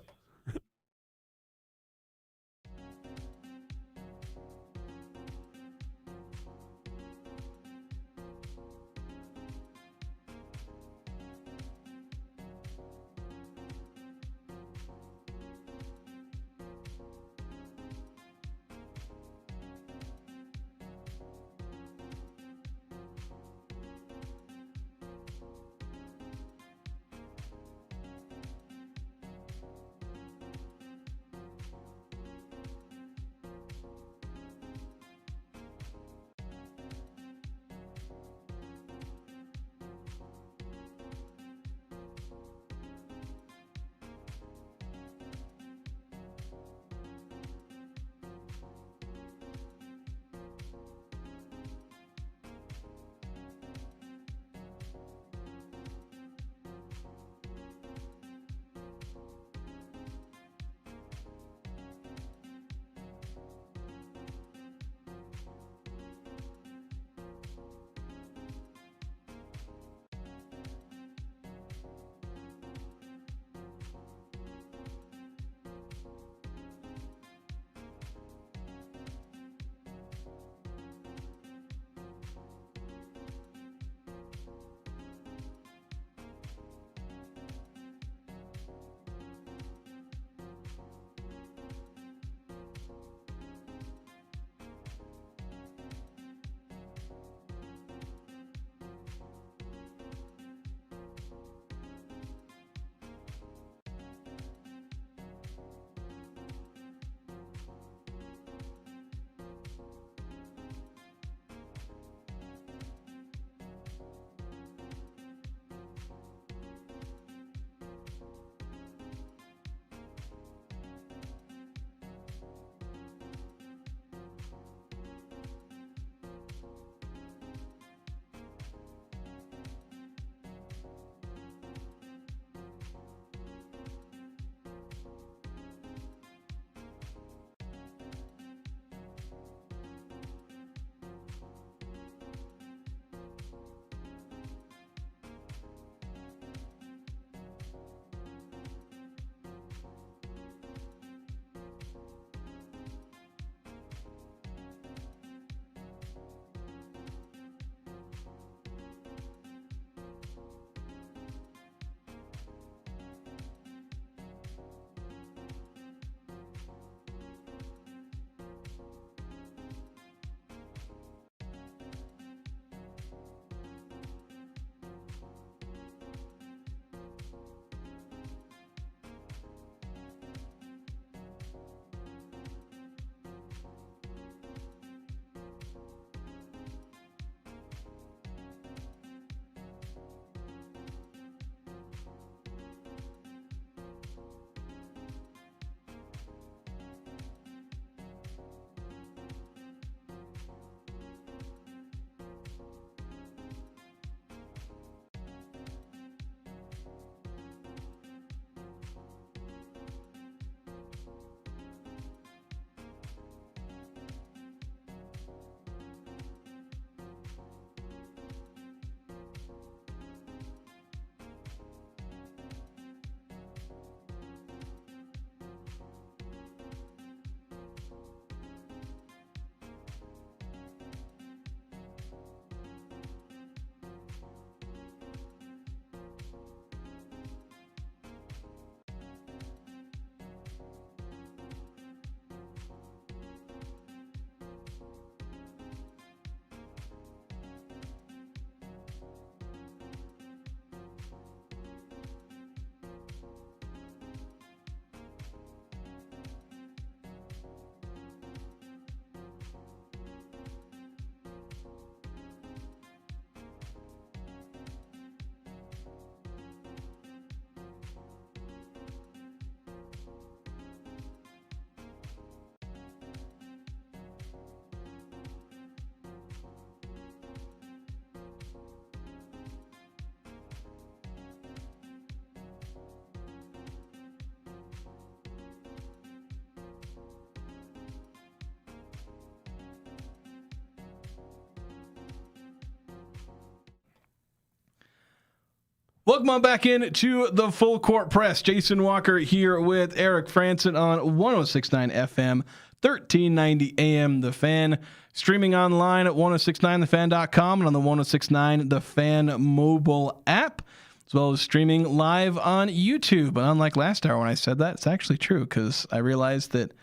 Welcome on back in to the Full Court Press. Jason Walker here with Eric Frandsen on 106.9 FM, 1390 AM The Fan. Streaming online at 1069thefan.com and on the 1069 The Fan mobile app, as well as streaming live on YouTube. But unlike last hour when I said that, it's actually true because I realized that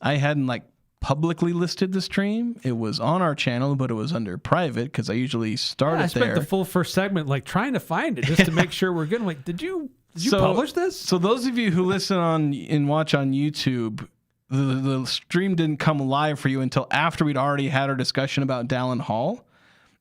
I hadn't publicly listed the stream. It was on our channel, but it was under private because I usually start it there. I spent the full first segment trying to find it just to make sure we're good. I'm like, did you publish this? So those of you who listen on and watch on YouTube, the stream didn't come live for you until after we'd already had our discussion about Dallin Hall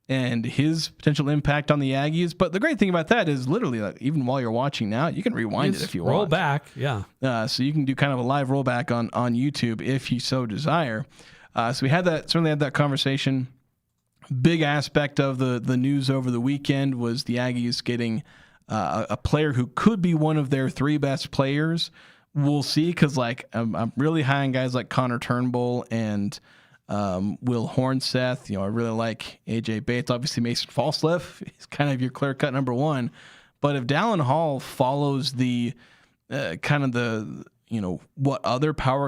and his potential impact on the Aggies. But the great thing about that is literally even while you're watching now, you can rewind it if you want. Roll back, yeah. So you can do kind of a live rollback on YouTube if you so desire. So we certainly had that conversation. Big aspect of the news over the weekend was the Aggies getting a player who could be one of their three best players. We'll see, because I'm really high on guys like Connor Turnbull and Will Hornseth. I really like AJ Bates. Obviously, Mason Falsleff is kind of your clear-cut number one. But if Dallin Hall follows the what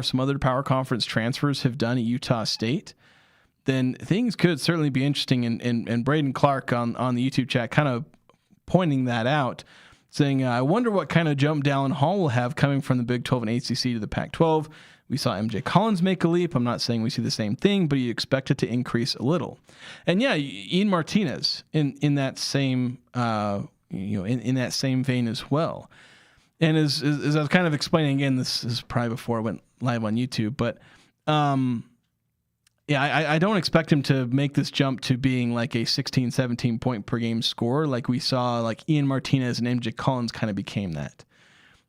some other power conference transfers have done at Utah State, then things could certainly be interesting. And Braden Clark on the YouTube chat kind of pointing that out, saying, I wonder what kind of jump Dallin Hall will have coming from the Big 12 and ACC to the Pac-12. We saw MJ Collins make a leap. I'm not saying we see the same thing, but you expect it to increase a little. And yeah, Ian Martinez in that same in that same vein as well. And as I was kind of explaining again, this is probably before I went live on YouTube, but I don't expect him to make this jump to being like a 16, 17 point per game scorer like we saw Ian Martinez and MJ Collins kind of became that,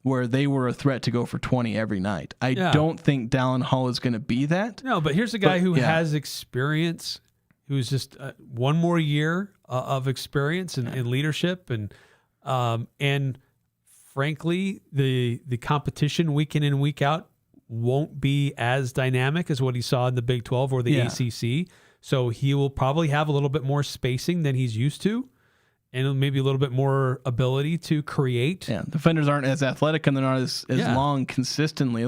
where they were a threat to go for 20 every night. I don't think Dallin Hall is going to be that. No, but here's a guy who has experience, who's just one more year of experience and leadership. And frankly, the competition week in and week out won't be as dynamic as what he saw in the Big 12 or the ACC. So he will probably have a little bit more spacing than he's used to, and maybe a little bit more ability to create. Yeah, defenders aren't as athletic and they're not as long consistently.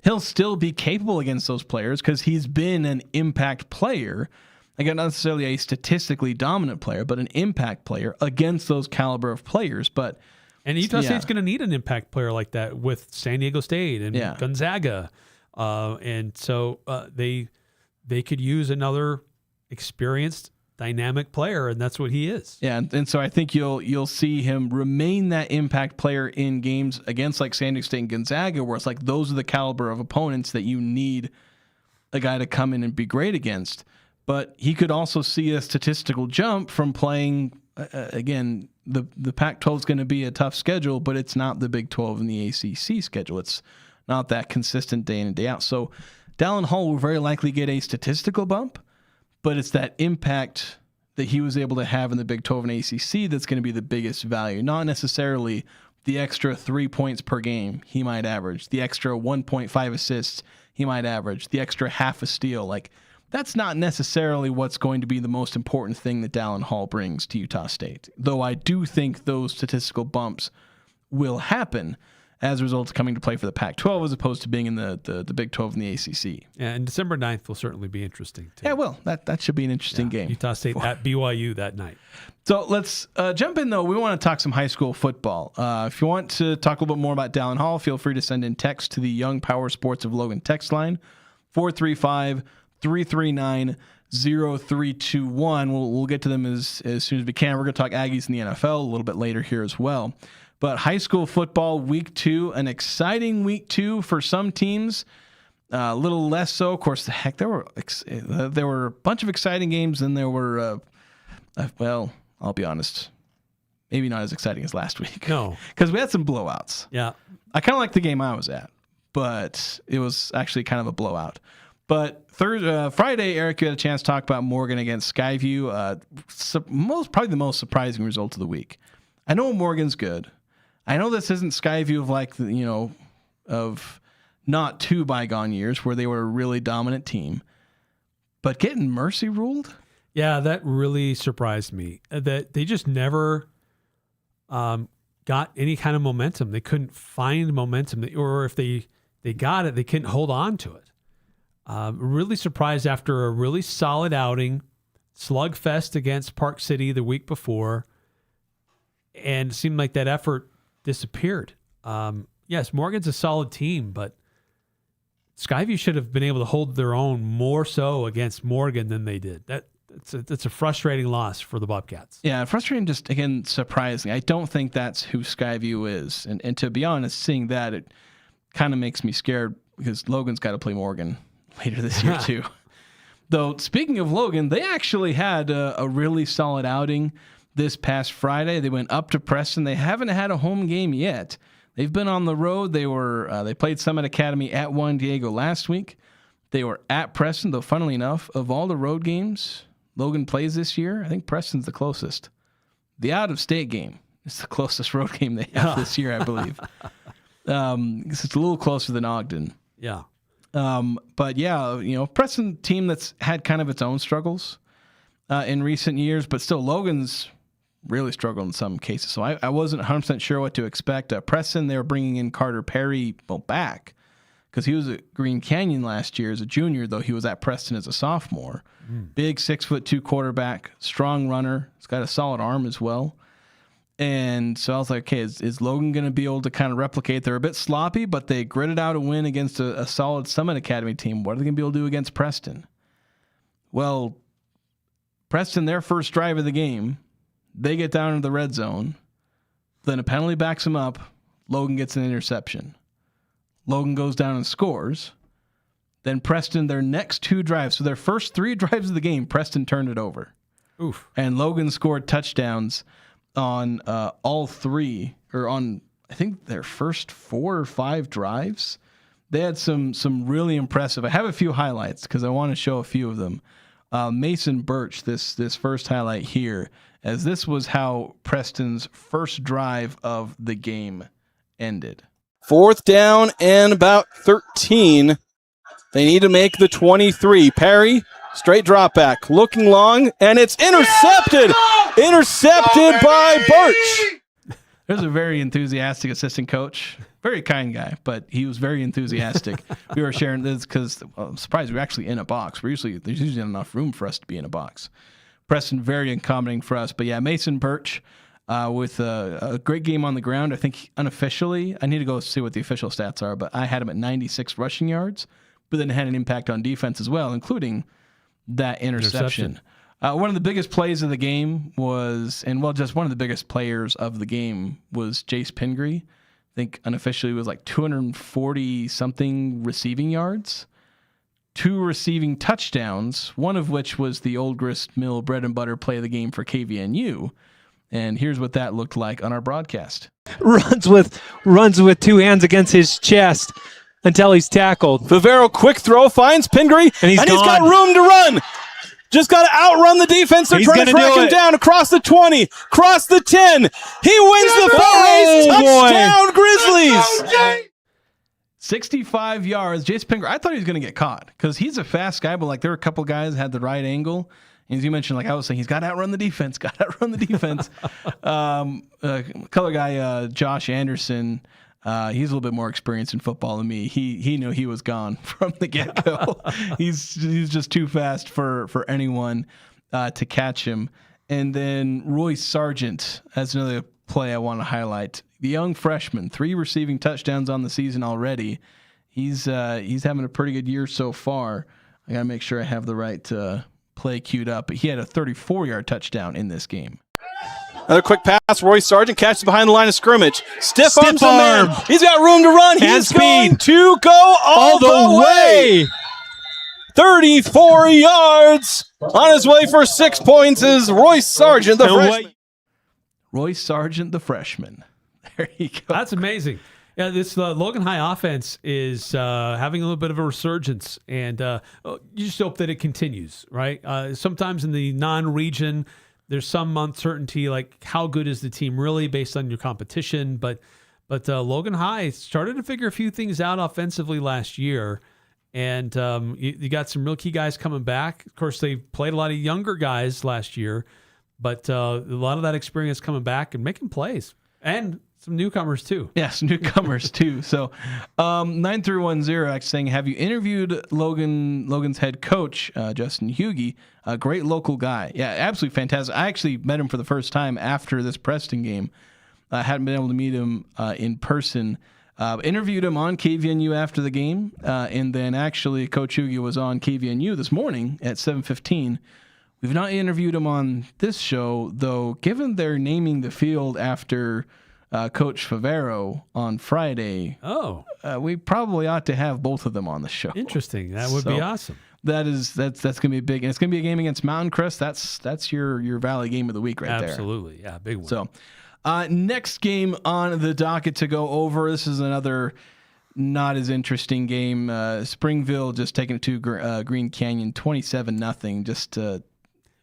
He'll still be capable against those players because he's been an impact player. Not necessarily a statistically dominant player, but an impact player against those caliber of players. And Utah State's going to need an impact player like that with San Diego State and Gonzaga. And so they could use another experienced, dynamic player, and that's what he is. Yeah, and so I think you'll see him remain that impact player in games against San Diego State and Gonzaga, where it's those are the caliber of opponents that you need a guy to come in and be great against. But he could also see a statistical jump from playing, again, the Pac-12 is going to be a tough schedule, but it's not the Big 12 and the ACC schedule. It's not that consistent day in and day out. So Dallin Hall will very likely get a statistical bump, but it's that impact that he was able to have in the Big 12 and ACC that's going to be the biggest value, not necessarily the extra 3 points per game he might average, the extra 1.5 assists he might average, the extra half a steal. That's not necessarily what's going to be the most important thing that Dallin Hall brings to Utah State, though I do think those statistical bumps will happen as a result of coming to play for the Pac-12 as opposed to being in the Big 12 and the ACC. Yeah, and December 9th will certainly be interesting, too. Yeah, well, that should be an interesting game. Utah State at BYU that night. So let's jump in, though. We want to talk some high school football. If you want to talk a little bit more about Dallin Hall, feel free to send in text to the Young Power Sports of Logan text line, 435-339-0321. We'll get to them as soon as we can. We're going to talk Aggies in the NFL a little bit later here as well. But high school football, week 2, an exciting week 2 for some teams. A little less so. Of course, there were a bunch of exciting games, and there were, well, I'll be honest, maybe not as exciting as last week. No. Because we had some blowouts. Yeah. I kind of like the game I was at, but it was actually kind of a blowout. But Friday, Eric, you had a chance to talk about Morgan against Skyview. Probably the most surprising result of the week. I know Morgan's good. I know this isn't Skyview of not too bygone years where they were a really dominant team, but getting mercy ruled? Yeah, that really surprised me. That they just never got any kind of momentum. They couldn't find momentum, or if they got it, they couldn't hold on to it. Really surprised after a really solid outing, slugfest against Park City the week before, and it seemed like that effort disappeared. Yes, Morgan's a solid team, but Skyview should have been able to hold their own more so against Morgan than they did. That's a frustrating loss for the Bobcats. Yeah, frustrating, just, again, surprising. I don't think that's who Skyview is. And to be honest, seeing that, it kind of makes me scared because Logan's got to play Morgan later this year too. Though, speaking of Logan, they actually had a really solid outing this past Friday. They went up to Preston. They haven't had a home game yet. They've been on the road. They played Summit Academy at Juan Diego last week. They were at Preston, though, funnily enough, of all the road games Logan plays this year, I think Preston's the closest. The out-of-state game is the closest road game they have this year, I believe. It's a little closer than Ogden. Yeah. But yeah, Preston team that's had kind of its own struggles in recent years, but still Logan's really struggled in some cases. So I wasn't 100% sure what to expect. Preston, they were bringing in Carter Perry back because he was at Green Canyon last year as a junior, though he was at Preston as a sophomore. Big 6'2" quarterback, strong runner. He's got a solid arm as well. And so I was like, okay, is Logan going to be able to kind of replicate? They're a bit sloppy, but they gritted out a win against a solid Summit Academy team. What are they going to be able to do against Preston? Well, Preston, their first drive of the game, they get down into the red zone. Then a penalty backs them up. Logan gets an interception. Logan goes down and scores. Then Preston, their next two drives, so their first three drives of the game, Preston turned it over. Oof. And Logan scored touchdowns on all three, or on, I think, their first 4 or 5 drives. They had some really impressive. I have a few highlights because I want to show a few of them. Mason Birch, this first highlight here, as this was how Preston's first drive of the game ended. 4th down and about 13. They need to make the 23. Perry, straight drop back, looking long, and it's intercepted. Intercepted by Birch. There's a very enthusiastic assistant coach. Very kind guy, but he was very enthusiastic. We were sharing this because I'm surprised we're actually in a box. There's usually not enough room for us to be in a box. Preston, very accommodating for us. But yeah, Mason Birch with a great game on the ground. I think unofficially, I need to go see what the official stats are, but I had him at 96 rushing yards, but then had an impact on defense as well, including that interception. One of the biggest plays of the game was, just one of the biggest players of the game was Jace Pingree. I think unofficially it was like 240 something receiving yards, 2 receiving touchdowns, one of which was the Old Grist Mill bread and butter play of the game for KVNU. And here's what that looked like on our broadcast. Runs with 2 hands against his chest until he's tackled. Vivero quick throw finds Pingree, and he's got room to run. Just got to outrun the defense. They're trying to track him down across the 20, across the 10. He wins the full race. Touchdown, Grizzlies. 65 yards. Jace Pingree, I thought he was going to get caught because he's a fast guy, but there were a couple guys that had the right angle. And as you mentioned, I was saying, he's got to outrun the defense. Color guy, Josh Anderson, he's a little bit more experienced in football than me. He knew he was gone from the get-go. he's just too fast for anyone to catch him. And then Royce Sargent, that's another play I want to highlight. The young freshman, 3 receiving touchdowns on the season already. He's having a pretty good year so far. I got to make sure I have the right play queued up. But he had a 34-yard touchdown in this game. Another quick pass. Royce Sargent catches behind the line of scrimmage. Stiff arm. He's got room to run. He's going to go all the way. 34 yards. On his way for 6 points is Royce Sargent, the freshman. Royce Sargent, the freshman. There you go. That's amazing. Yeah, this Logan High offense is having a little bit of a resurgence, and you just hope that it continues, right? Sometimes in the non-region, there's some uncertainty, like how good is the team really based on your competition. But Logan High started to figure a few things out offensively last year, and you got some real key guys coming back. Of course, they played a lot of younger guys last year, but a lot of that experience coming back and making plays. And some newcomers too. Yeah, some newcomers too. So 9310 actually saying, have you interviewed Logan's head coach, Justin Hughey? A great local guy. Yeah, absolutely fantastic. I actually met him for the first time after this Preston game. I hadn't been able to meet him in person. Interviewed him on KVNU after the game, and then actually Coach Hughey was on KVNU this morning at 7:15. We've not interviewed him on this show, though, given they're naming the field after Coach Favero on Friday. We probably ought to have both of them on the show. Interesting. That would be awesome. That's going to be big, and it's going to be a game against Mountain Crest. That's your Valley game of the week there. Absolutely, yeah, big one. So, next game on the docket to go over. This is another not as interesting game. Springville just taking it to Green Canyon, 27-0. Just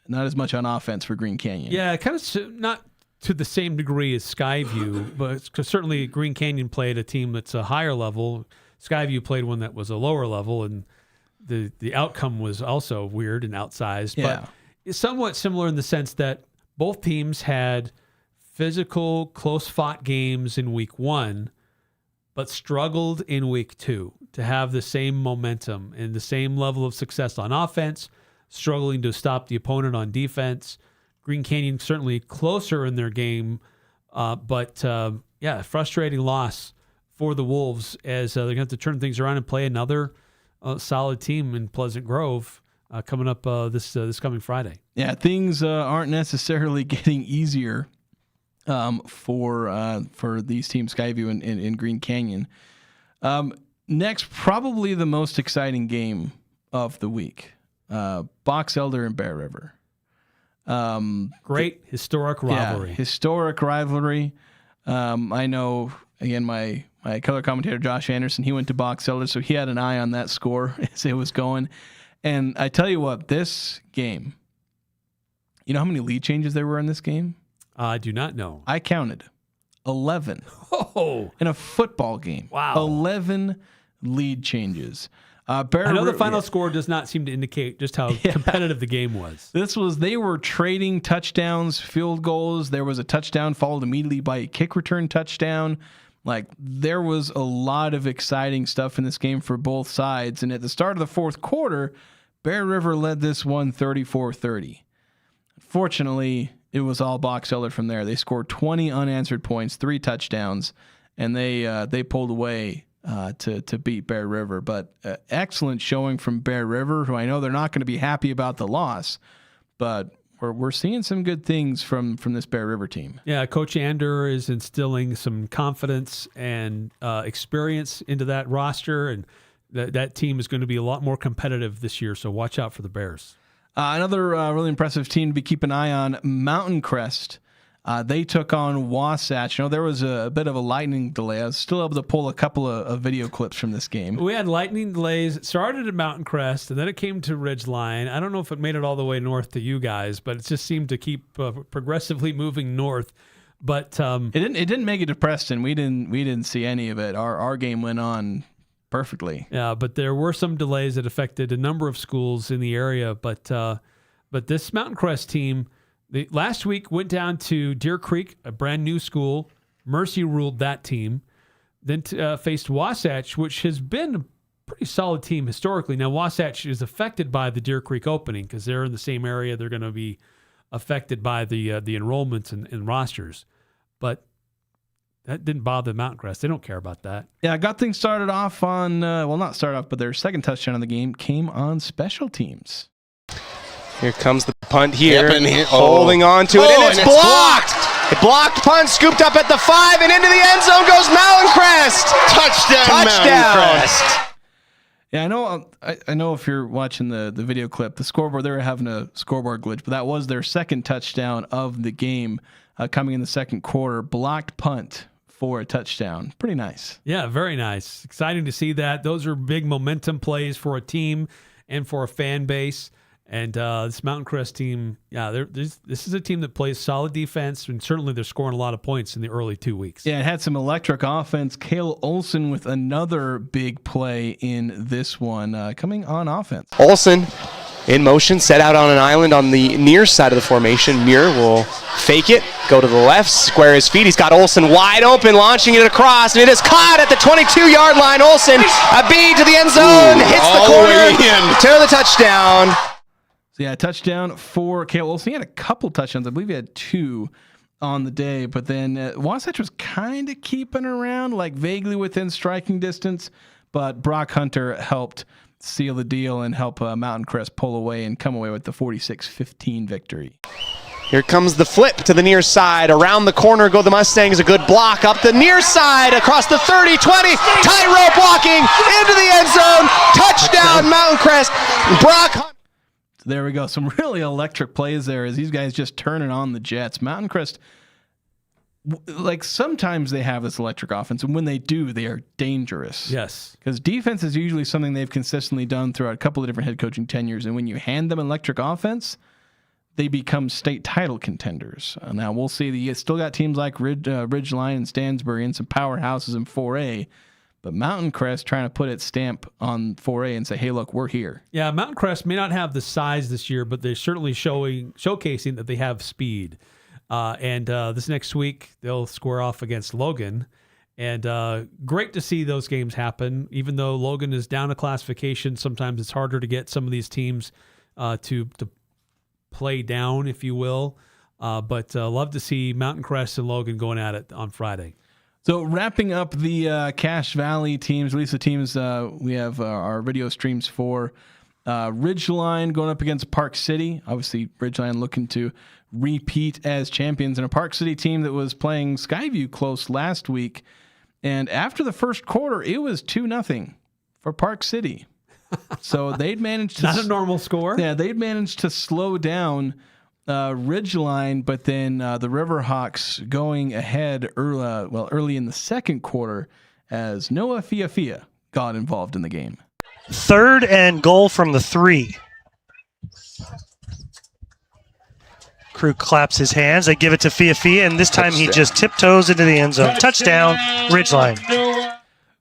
not as much on offense for Green Canyon. Yeah, kind of not to the same degree as Skyview, but because certainly Green Canyon played a team that's a higher level. Skyview played one that was a lower level, and the outcome was also weird and outsized. Yeah. But it's somewhat similar in the sense that both teams had physical, close-fought games in week 1, but struggled in week 2 to have the same momentum and the same level of success on offense, struggling to stop the opponent on defense. Green Canyon certainly closer in their game, but frustrating loss for the Wolves as they're going to have to turn things around and play another solid team in Pleasant Grove coming up this coming Friday. Yeah, things aren't necessarily getting easier for these teams, Skyview and Green Canyon. Next, probably the most exciting game of the week. Box Elder and Bear River. Great historic rivalry. Yeah, historic rivalry. I know, again, my color commentator, Josh Anderson, he went to Box Elder, so he had an eye on that score as it was going. And I tell you what, this game, you know how many lead changes there were in this game? I do not know. I counted 11 in a football game. Wow. 11 lead changes. I know the final score does not seem to indicate just how competitive the game was. They were trading touchdowns, field goals. There was a touchdown followed immediately by a kick return touchdown. Like, there was a lot of exciting stuff in this game for both sides. And at the start of the fourth quarter, Bear River led this one 34-30. Fortunately, it was all Box Elder from there. They scored 20 unanswered points, 3 touchdowns, and they pulled away to beat Bear River. But excellent showing from Bear River, who I know they're not going to be happy about the loss, but we're seeing some good things from this Bear River team. Yeah, Coach Ander is instilling some confidence and experience into that roster, and that team is going to be a lot more competitive this year, so watch out for the Bears. Another really impressive team to keep an eye on, Mountain Crest. They took on Wasatch. You know, there was a bit of a lightning delay. I was still able to pull a couple of video clips from this game. We had lightning delays. It started at Mountain Crest, and then it came to Ridgeline. I don't know if it made it all the way north to you guys, but it just seemed to keep progressively moving north. But it didn't make it to Preston. We didn't see any of it. Our game went on perfectly. Yeah, but there were some delays that affected a number of schools in the area. But this Mountain Crest team, last week went down to Deer Creek, a brand new school. Mercy ruled that team. Then faced Wasatch, which has been a pretty solid team historically. Now, Wasatch is affected by the Deer Creek opening because they're in the same area. They're going to be affected by the enrollments and rosters. But that didn't bother Mountain Crest. They don't care about that. Yeah, got things started off on, not start off, but their second touchdown of the game came on special teams. Here comes the punt here, holding on to it, and it's blocked! A blocked punt, scooped up at the 5, and into the end zone goes Mountain Crest! Touchdown! Mountain Crest! Yeah, I know if you're watching the video clip, the scoreboard, they were having a scoreboard glitch, but that was their second touchdown of the game coming in the second quarter. Blocked punt for a touchdown. Pretty nice. Yeah, very nice. Exciting to see that. Those are big momentum plays for a team and for a fan base. And this Mountain Crest team, this is a team that plays solid defense, and certainly they're scoring a lot of points in the early 2 weeks. Yeah, it had some electric offense. Cale Olson with another big play in this one, coming on offense. Olson In motion, set out on an island on the near side of the formation. Muir will fake it, go to the left, square his feet. He's got Olsen wide open, launching it across, and it is caught at the 22-yard line. Olsen, a bead to the end zone, hits the corner to the touchdown. So yeah, touchdown for Cale Olsen. He had a couple touchdowns. I believe he had 2 on the day, but then Wasatch was kind of keeping around, like vaguely within striking distance, but Brock Hunter helped seal the deal and help Mountain Crest pull away and come away with the 46-15 victory. Here comes the flip to the near side. Around the corner go the Mustangs. A good block up the near side across the 30, 20. Tightrope walking into the end zone. Touchdown, Mountain Crest. Brock Hunter. So there we go. Some really electric plays there as these guys just turning on the Jets. Mountain Crest, like sometimes they have this electric offense, and when they do, they are dangerous. Yes. Because defense is usually something they've consistently done throughout a couple of different head coaching tenures, and when you hand them electric offense, they become state title contenders. Now, we'll see. You still got teams like Ridgeline and Stansbury and some powerhouses in 4A, but Mountain Crest trying to put its stamp on 4A and say, hey, look, we're here. Yeah, Mountain Crest may not have the size this year, but they're certainly showcasing that they have speed. And this next week, they'll square off against Logan. And great to see those games happen. Even though Logan is down a classification, sometimes it's harder to get some of these teams to play down, if you will. But love to see Mountain Crest and Logan going at it on Friday. So wrapping up the Cache Valley teams, at least the teams we have our video streams for. Ridgeline going up against Park City. Obviously, Ridgeline looking to repeat as champions in a Park City team that was playing Skyview close last week. And after the first quarter, it was 2-0 for Park City. So they'd managed to... Not a normal score. Yeah, they'd managed to slow down Ridgeline, but then the Riverhawks going ahead early in the second quarter as Noah Fiafia got involved in the game. 3rd and goal from the 3. Crew claps his hands. They give it to Fiafia, and this time he just tiptoes into the end zone. Touchdown, Ridgeline.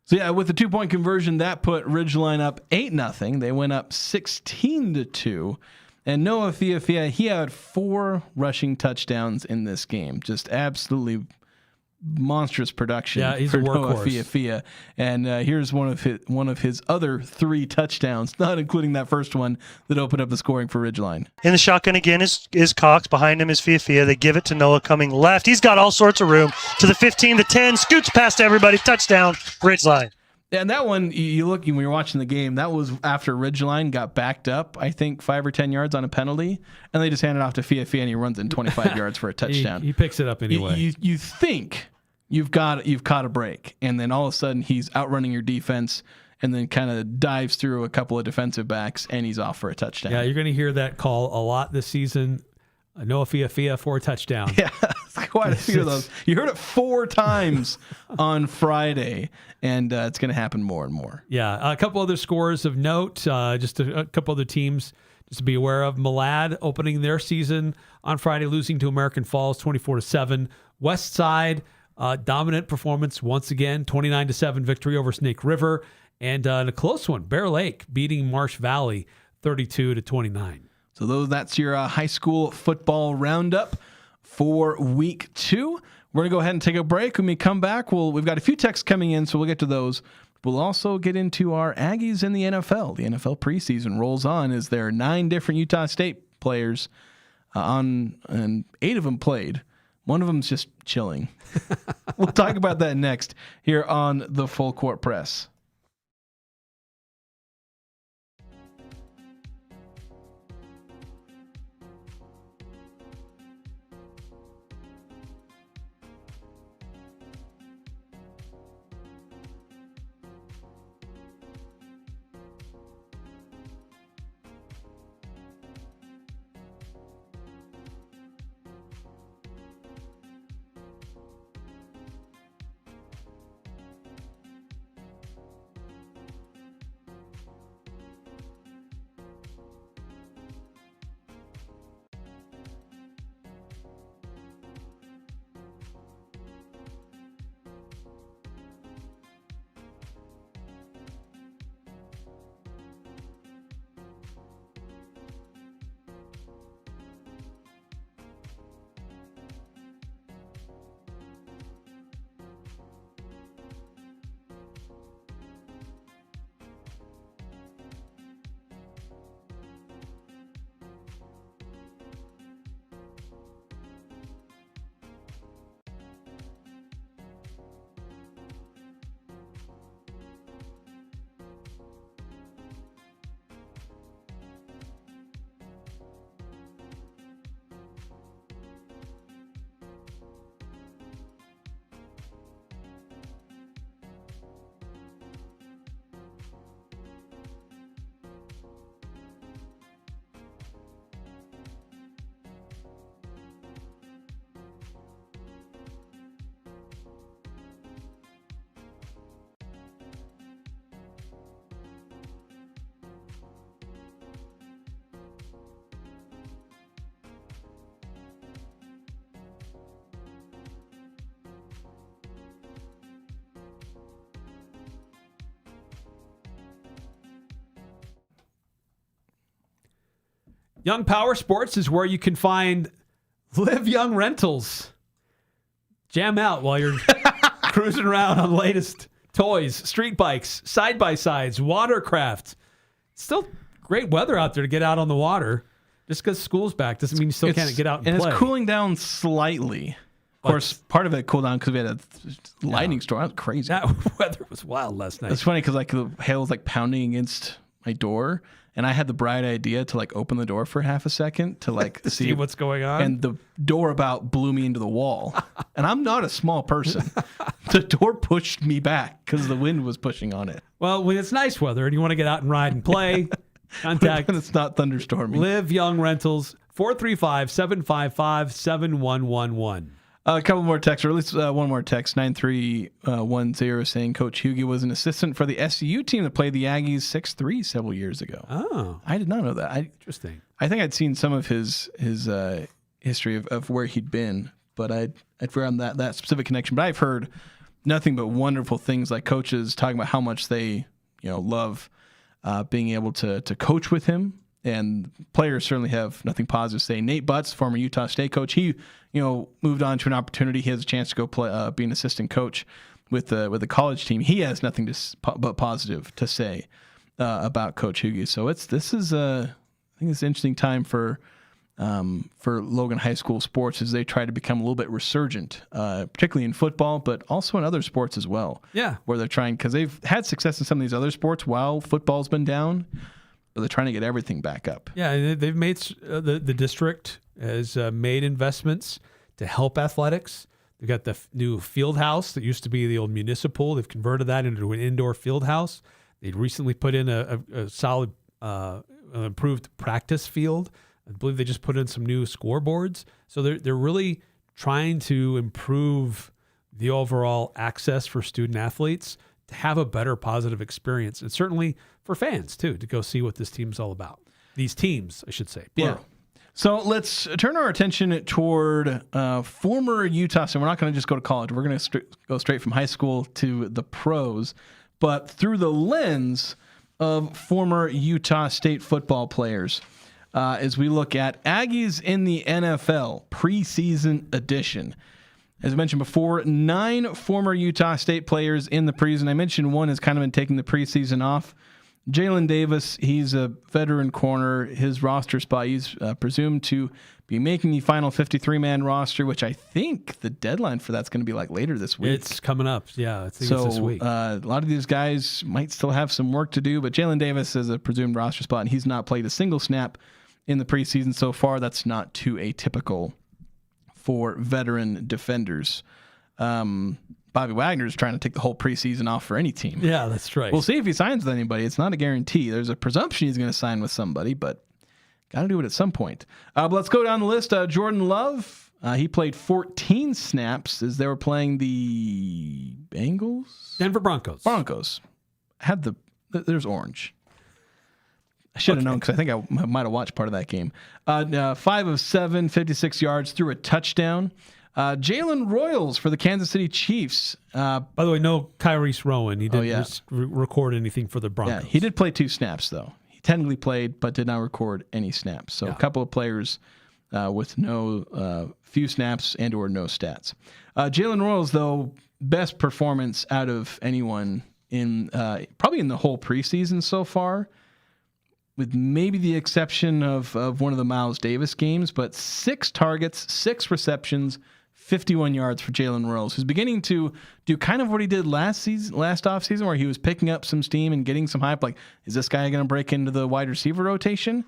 So yeah, with the 2-point conversion, that put Ridgeline up 8-0. They went up 16-2. And Noah Fiafia, he had 4 rushing touchdowns in this game. Just absolutely monstrous production. Yeah, he's for a Noah workhorse. Fiafia. And here's one of his other 3 touchdowns, not including that first one that opened up the scoring for Ridgeline. In the shotgun again is Cox. Behind him is Fiafia. They give it to Noah coming left. He's got all sorts of room. To the 15, the 10. Scoots past everybody. Touchdown, Ridgeline. And that one, you look when you're watching the game, that was after Ridgeline got backed up, I think 5 or 10 yards on a penalty, and they just hand it off to Fiafia, and he runs in 25 yards for a touchdown. He picks it up anyway. You think you've caught a break, and then all of a sudden he's outrunning your defense, and then kind of dives through a couple of defensive backs, and he's off for a touchdown. Yeah, you're going to hear that call a lot this season. Noah Fiafia for a touchdown. Yeah, quite a few of those. You heard it 4 times on Friday, and it's going to happen more and more. Yeah, a couple other scores of note, just a couple other teams just to be aware of. Malad opening their season on Friday, losing to American Falls 24-7. West Side, dominant performance once again, 29-7 victory over Snake River. And a close one, Bear Lake beating Marsh Valley 32-29. So that's your high school football roundup for week 2. We're going to go ahead and take a break. When we come back, we've got a few texts coming in, so we'll get to those. We'll also get into our Aggies in the NFL. The NFL preseason rolls on as there are 9 different Utah State players on, and 8 of them played. One of them's just chilling. We'll talk about that next here on the Full Court Press. Young Power Sports is where you can find Live Young Rentals. Jam out while you're cruising around on the latest toys, street bikes, side-by-sides, watercraft. Still great weather out there to get out on the water. Just because school's back doesn't mean you still can't get out and play. And it's cooling down slightly. Of course, part of it cooled down because we had a lightning storm. That was crazy. That weather was wild last night. It's funny because like the hail was like pounding against my door, and I had the bright idea to like open the door for half a second to like see what's going on. And the door about blew me into the wall. And I'm not a small person. The door pushed me back because the wind was pushing on it. Well, when it's nice weather and you want to get out and ride and play, contact. When it's not thunderstorming. Live Young Rentals, 435-755-7111. A couple more texts, or at least one more text, 9310, saying Coach Hughey was an assistant for the SU team that played the Aggies 6-3 several years ago. Oh. I did not know that. Interesting. I think I'd seen some of his history of where he'd been, but I'd forgotten that specific connection. But I've heard nothing but wonderful things, like coaches talking about how much they love being able to coach with him. And players certainly have nothing positive to say. Nate Butts, former Utah State coach, he moved on to an opportunity. He has a chance to go play, be an assistant coach with the college team. He has nothing but positive to say about Coach Hughey. So I think it's an interesting time for Logan High School sports as they try to become a little bit resurgent, particularly in football, but also in other sports as well. Yeah, where they're trying, because they've had success in some of these other sports while football's been down. But they're trying to get everything back up. Yeah, they've made the district has made investments to help athletics. They've got the new field house that used to be the old municipal. They've converted that into an indoor field house. They recently put in a solid, improved practice field. I believe they just put in some new scoreboards. So they're really trying to improve the overall access for student athletes to have a better positive experience, and certainly for fans too, to go see what this team's all about. These teams, I should say. Plural. Yeah. So let's turn our attention toward former Utah. So we're not going to just go to college. We're going to go straight from high school to the pros, but through the lens of former Utah State football players, as we look at Aggies in the NFL preseason edition. As I mentioned before, 9 former Utah State players in the preseason. I mentioned one has kind of been taking the preseason off. Jalen Davis, he's a veteran corner. His roster spot, he's presumed to be making the final 53-man roster, which I think the deadline for that's going to be like later this week. It's coming up. Yeah, I think it's this week. A lot of these guys might still have some work to do, but Jalen Davis is a presumed roster spot, and he's not played a single snap in the preseason so far. That's not too atypical for veteran defenders. Bobby Wagner's trying to take the whole preseason off for any team. Yeah, that's right. We'll see if he signs with anybody. It's not a guarantee. There's a presumption he's going to sign with somebody, but got to do it at some point. But let's go down the list. Jordan Love, he played 14 snaps as they were playing the Bengals? Denver Broncos. There's orange. I should have known because I think I might have watched part of that game. 5 of 7, 56 yards, threw a touchdown. Jalen Royals for the Kansas City Chiefs. By the way, no Kyrese Rowan. He didn't record anything for the Broncos. Yeah, he did play 2 snaps, though. He technically played, but did not record any snaps. So a couple of players with few snaps and or no stats. Jalen Royals, though, best performance out of anyone in probably in the whole preseason so far, with maybe the exception of one of the Miles Davis games, but 6 targets, 6 receptions, 51 yards for Jalen Royals, who's beginning to do kind of what he did last offseason, where he was picking up some steam and getting some hype. Like, is this guy going to break into the wide receiver rotation?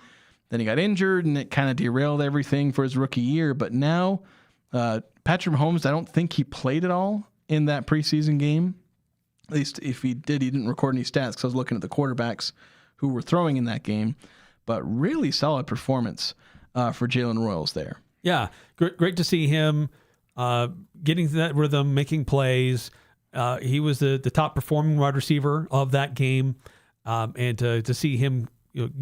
Then he got injured, and it kind of derailed everything for his rookie year. But now, Patrick Mahomes, I don't think he played at all in that preseason game. At least if he did, he didn't record any stats because I was looking at the quarterbacks who were throwing in that game, but really solid performance for Jalen Royals there. Yeah, great to see him getting to that rhythm, making plays. He was the top performing wide receiver of that game, and to see him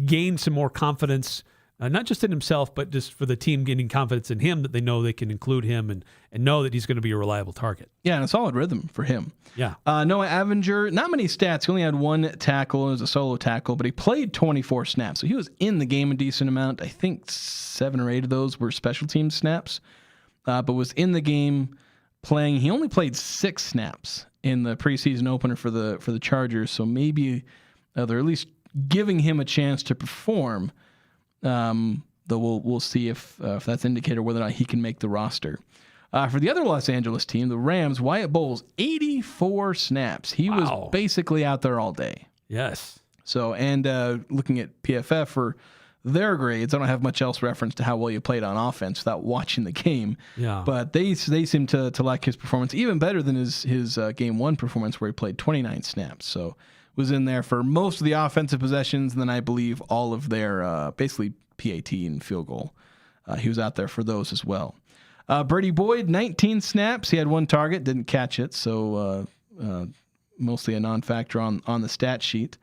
gain some more confidence not just in himself, but just for the team getting confidence in him that they know they can include him and know that he's going to be a reliable target. Yeah, and a solid rhythm for him. Yeah. Noah Avenger, not many stats. He only had one tackle. It was a solo tackle, but he played 24 snaps. So he was in the game a decent amount. I think 7 or 8 of those were special team snaps, but was in the game playing. He only played 6 snaps in the preseason opener for the Chargers. So maybe they're at least giving him a chance to perform. Though we'll see if that's an indicator whether or not he can make the roster. For the other Los Angeles team, the Rams, Wyatt Bowles, 84 snaps. He was basically out there all day. Yes. So, and looking at PFF for their grades, I don't have much else reference to how well you played on offense without watching the game. Yeah. But they seem to like his performance even better than his game 1 performance where he played 29 snaps. So was in there for most of the offensive possessions, and then I believe all of their basically PAT and field goal. He was out there for those as well. Brady Boyd, 19 snaps. He had 1 target, didn't catch it, so mostly a non-factor on the stat sheet.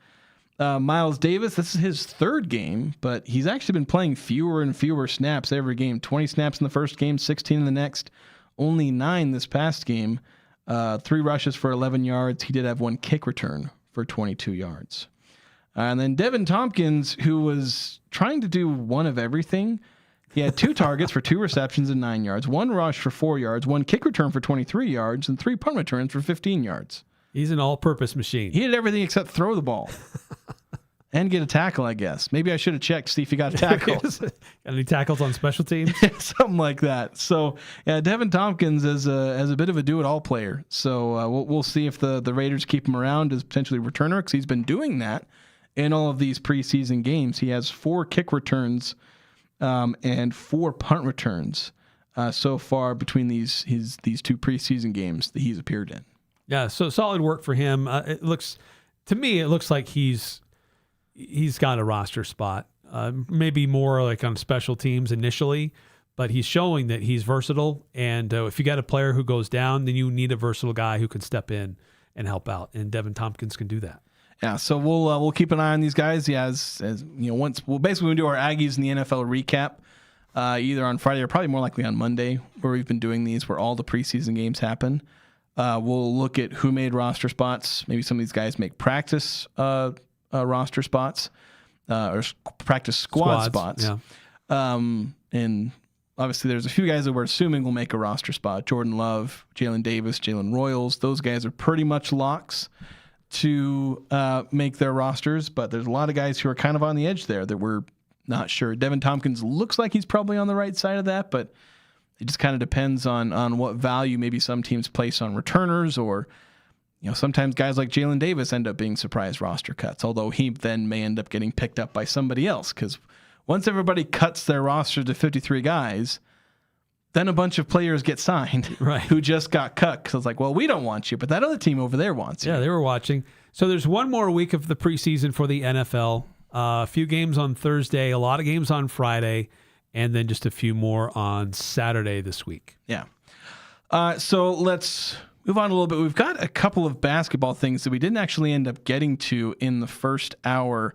Miles Davis, this is his 3rd game, but he's actually been playing fewer and fewer snaps every game. 20 snaps in the first game, 16 in the next, only 9 this past game. 3 rushes for 11 yards. He did have 1 kick return for 22 yards. And then Devin Tompkins, who was trying to do one of everything. He had 2 targets for 2 receptions and 9 yards, 1 rush for 4 yards, 1 kick return for 23 yards, and 3 punt returns for 15 yards. He's an all-purpose machine. He did everything except throw the ball. And get a tackle, I guess. Maybe I should have checked, see if he got a tackle. Got any tackles on special teams? Something like that. So, yeah, Devin Tompkins is a bit of a do-it-all player. So we'll see if the Raiders keep him around as potentially a returner, because he's been doing that in all of these preseason games. He has 4 kick returns and 4 punt returns so far between these 2 preseason games that he's appeared in. Yeah, so solid work for him. It looks like he's got a roster spot, maybe more like on special teams initially, but he's showing that he's versatile. And if you got a player who goes down, then you need a versatile guy who can step in and help out. And Devin Tompkins can do that. Yeah, so we'll keep an eye on these guys. Yeah, as you know, basically we'll do our Aggies in the NFL recap either on Friday or probably more likely on Monday, where we've been doing these, where all the preseason games happen. We'll look at who made roster spots. Maybe some of these guys make practice roster spots or practice squad spots. Yeah. And obviously there's a few guys that we're assuming will make a roster spot. Jordan Love, Jalen Davis, Jalen Royals. Those guys are pretty much locks to make their rosters, but there's a lot of guys who are kind of on the edge there that we're not sure. Devin Tompkins looks like he's probably on the right side of that, but it just kind of depends on what value maybe some teams place on returners, or sometimes guys like Jalen Davis end up being surprise roster cuts, although he then may end up getting picked up by somebody else, because once everybody cuts their roster to 53 guys, then a bunch of players get signed who just got cut because it's like, well, we don't want you, but that other team over there wants you. Yeah, they were watching. So there's one more week of the preseason for the NFL. A few games on Thursday, a lot of games on Friday, and then just a few more on Saturday this week. Yeah. So let's move on a little bit. We've got a couple of basketball things that we didn't actually end up getting to in the first hour.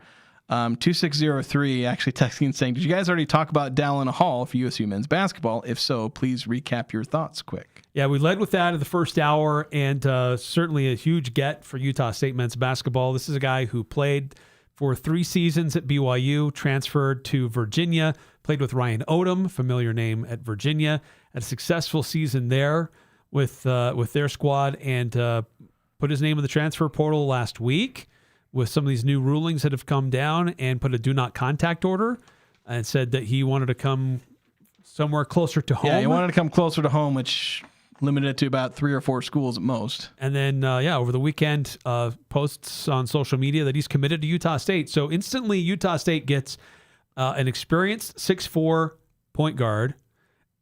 2603 actually texting and saying, did you guys already talk about Dallin Hall for USU men's basketball? If so, please recap your thoughts quick. Yeah, we led with that in the first hour, and certainly a huge get for Utah State men's basketball. This is a guy who played for 3 seasons at BYU, transferred to Virginia, played with Ryan Odom, familiar name at Virginia, had a successful season there with their squad, and put his name in the transfer portal last week with some of these new rulings that have come down, and put a do not contact order and said that he wanted to come somewhere closer to home. Yeah, he wanted to come closer to home, which limited it to about 3 or 4 schools at most. And then, over the weekend, posts on social media that he's committed to Utah State. So instantly, Utah State gets an experienced 6'4" point guard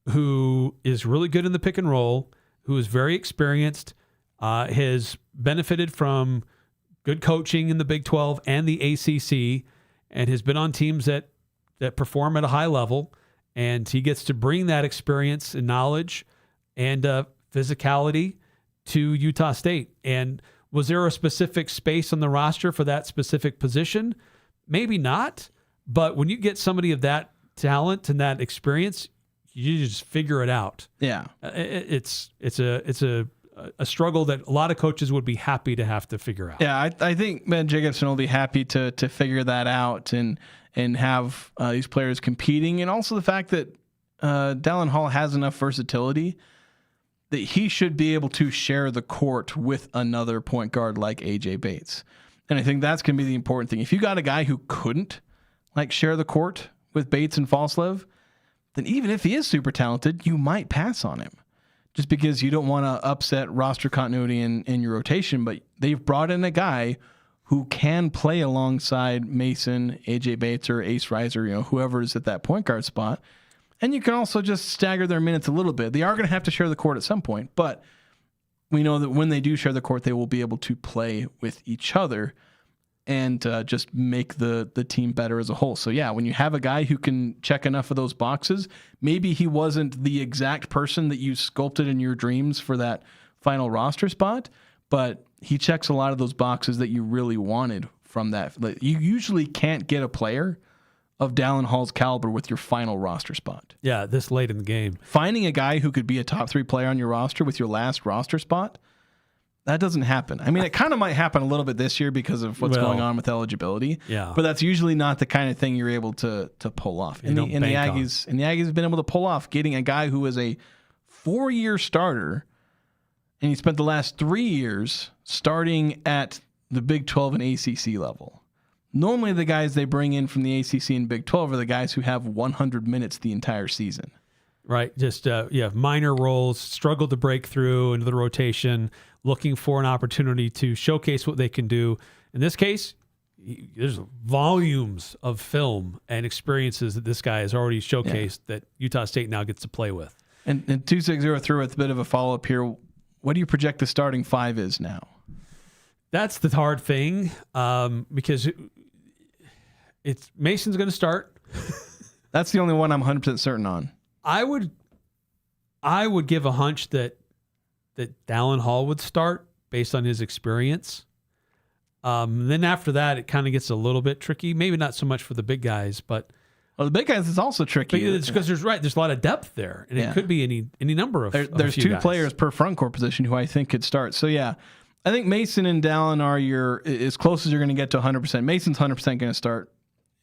who is really good in the pick and roll, who is very experienced, has benefited from good coaching in the Big 12 and the ACC, and has been on teams that perform at a high level. And he gets to bring that experience and knowledge and physicality to Utah State. And was there a specific space on the roster for that specific position? Maybe not. But when you get somebody of that talent and that experience, you just figure it out. Yeah. It's a struggle that a lot of coaches would be happy to have to figure out. Yeah, I think Ben Jacobson will be happy to figure that out and have these players competing, and also the fact that Dallin Hall has enough versatility that he should be able to share the court with another point guard like AJ Bates. And I think that's going to be the important thing. If you got a guy who couldn't share the court with Bates and Falslev, then even if he is super talented, you might pass on him just because you don't want to upset roster continuity in your rotation. But they've brought in a guy who can play alongside Mason, AJ Bates, or Ace Reiser, whoever is at that point guard spot. And you can also just stagger their minutes a little bit. They are going to have to share the court at some point, but we know that when they do share the court, they will be able to play with each other and just make the team better as a whole. So yeah, when you have a guy who can check enough of those boxes, maybe he wasn't the exact person that you sculpted in your dreams for that final roster spot, but he checks a lot of those boxes that you really wanted from that. You usually can't get a player of Dallin Hall's caliber with your final roster spot. Yeah, this late in the game. Finding a guy who could be a top 3 player on your roster with your last roster spot, that doesn't happen. I mean, it kind of might happen a little bit this year because of what's going on with eligibility. Yeah. But that's usually not the kind of thing you're able to pull off. And the Aggies have been able to pull off getting a guy who is a 4-year starter, and he spent the last 3 years starting at the Big 12 and ACC level. Normally the guys they bring in from the ACC and Big 12 are the guys who have 100 minutes the entire season. Right. Just, minor roles, struggled to break through into the rotation, looking for an opportunity to showcase what they can do. In this case, there's volumes of film and experiences that this guy has already showcased that Utah State now gets to play with. And 260 threw with a bit of a follow-up here. What do you project the starting 5 is now? That's the hard thing because it's Mason's going to start. That's the only one I'm 100% certain on. I would give a hunch that Dallin Hall would start based on his experience. Then after that, it kind of gets a little bit tricky. Maybe not so much for the big guys, but the big guys is also tricky. It's because there's a lot of depth there, and it could be any number of. There's 2 guys. Players per front court position who I think could start. So yeah, I think Mason and Dallin are as close as you're going to get to 100%. Mason's 100% going to start.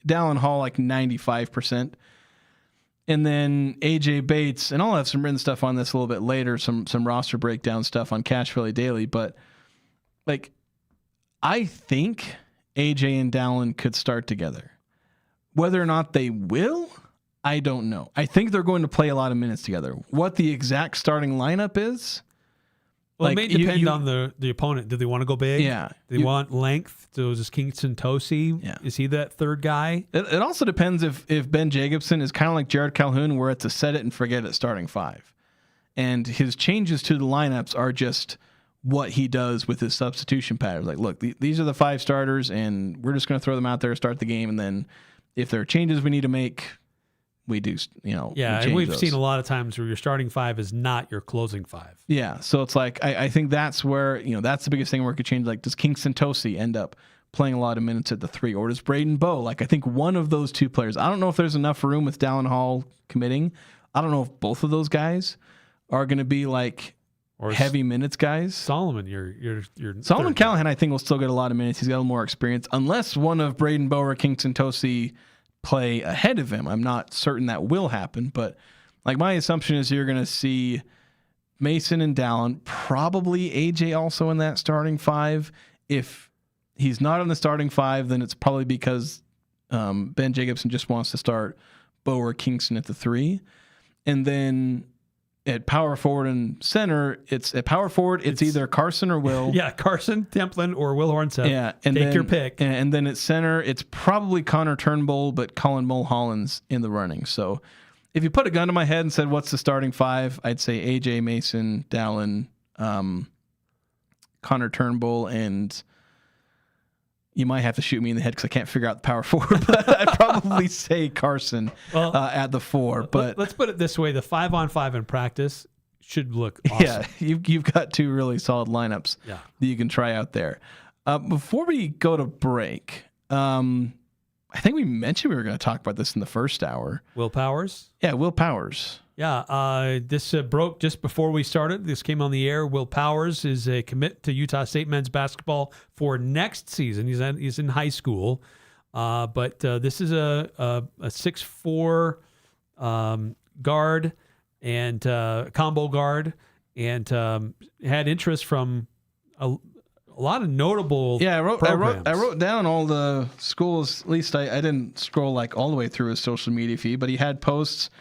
Dallin Hall like 95%. And then AJ Bates, and I'll have some written stuff on this a little bit later, some roster breakdown stuff on Cache Valley Daily, but I think AJ and Dallin could start together. Whether or not they will, I don't know. I think they're going to play a lot of minutes together. What the exact starting lineup is, well, it may depend on the opponent. Do they want to go big? Yeah. Do they want length? So is this Kingston Tosi? Yeah. Is he that third guy? It also depends if Ben Jacobson is kind of like Jared Calhoun, where it's a set it and forget it starting 5. And his changes to the lineups are just what he does with his substitution patterns. Like, look, these are the 5 starters, and we're just going to throw them out there, start the game, and then if there are changes we need to make, we do, Yeah, and we've seen a lot of times where your starting 5 is not your closing 5. Yeah, so it's like I think that's where that's the biggest thing where it could change. Like, does Kingston Tosi end up playing a lot of minutes at the 3, or does Braden Bowe? Like, I think one of those 2 players. I don't know if there's enough room with Dallin Hall committing. I don't know if both of those guys are going to be or heavy minutes guys. Solomon, you're Solomon Callahan, I think will still get a lot of minutes. He's got a little more experience, unless one of Braden Bowe or Kingston Tosi play ahead of him. I'm not certain that will happen, but my assumption is you're going to see Mason and Dallin, probably AJ also in that starting 5. If he's not in the starting 5, then it's probably because Ben Jacobson just wants to start Bowe or Kingston at the 3. And then at power forward and center, it's either Carson or Will. Yeah, Carson Templin or Will Hornseth. Yeah, and take your pick. And then at center, it's probably Connor Turnbull, but Colin Mulholland's in the running. So if you put a gun to my head and said, what's the starting 5? I'd say AJ, Mason, Dallin, Connor Turnbull, and you might have to shoot me in the head because I can't figure out the power forward, but I'd probably say Carson at the 4. But let's put it this way: the 5-on-5 in practice should look awesome. Yeah, you've got 2 really solid lineups that you can try out there. Before we go to break, I I think we mentioned we were going to talk about this in the first hour. Will Powers? Yeah, Will Powers. Yeah, this broke just before we started. This came on the air. Will Powers is a commit to Utah State men's basketball for next season. He's in high school, but this is a 6'4" guard and combo guard, and had interest from a lot of notable programs. I wrote down all the schools. At least I didn't scroll like all the way through his social media feed, but he had posts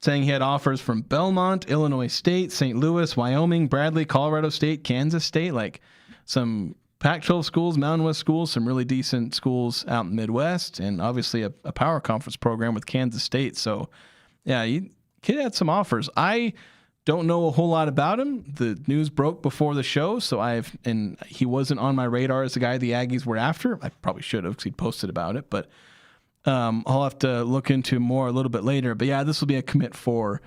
saying he had offers from Belmont, Illinois State, St. Louis, Wyoming, Bradley, Colorado State, Kansas State, like some Pac-12 schools, Mountain West schools, some really decent schools out in the Midwest, and obviously a power conference program with Kansas State. So, yeah, kid had some offers. I don't know a whole lot about him. The news broke before the show, so and he wasn't on my radar as the guy the Aggies were after. I probably should have because he posted about it, but I'll have to look into more a little bit later. But yeah, this will be a commit for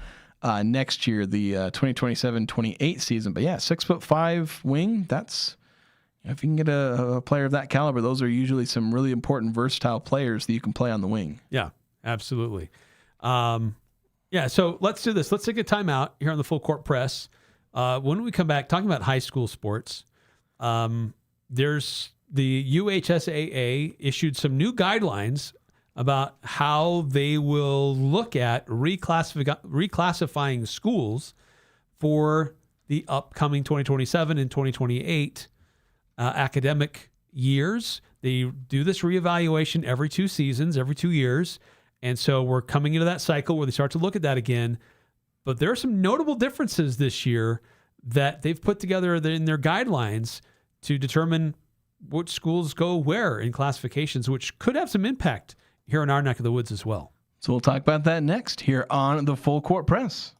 next year, the 2027-28 season. But yeah, 6'5" wing. That's, if you can get a player of that caliber, those are usually some really important, versatile players that you can play on the wing. Yeah, absolutely. Yeah, so let's do this. Let's take a timeout here on the Full Court Press. When we come back, talking about high school sports, there's the UHSAA issued some new guidelines about how they will look at reclassifying schools for the upcoming 2027 and 2028 academic years. They do this reevaluation every 2 seasons, every 2 years. And so we're coming into that cycle where they start to look at that again. But there are some notable differences this year that they've put together in their guidelines to determine which schools go where in classifications, which could have some impact here in our neck of the woods as well. So we'll talk about that next here on the Full Court Press.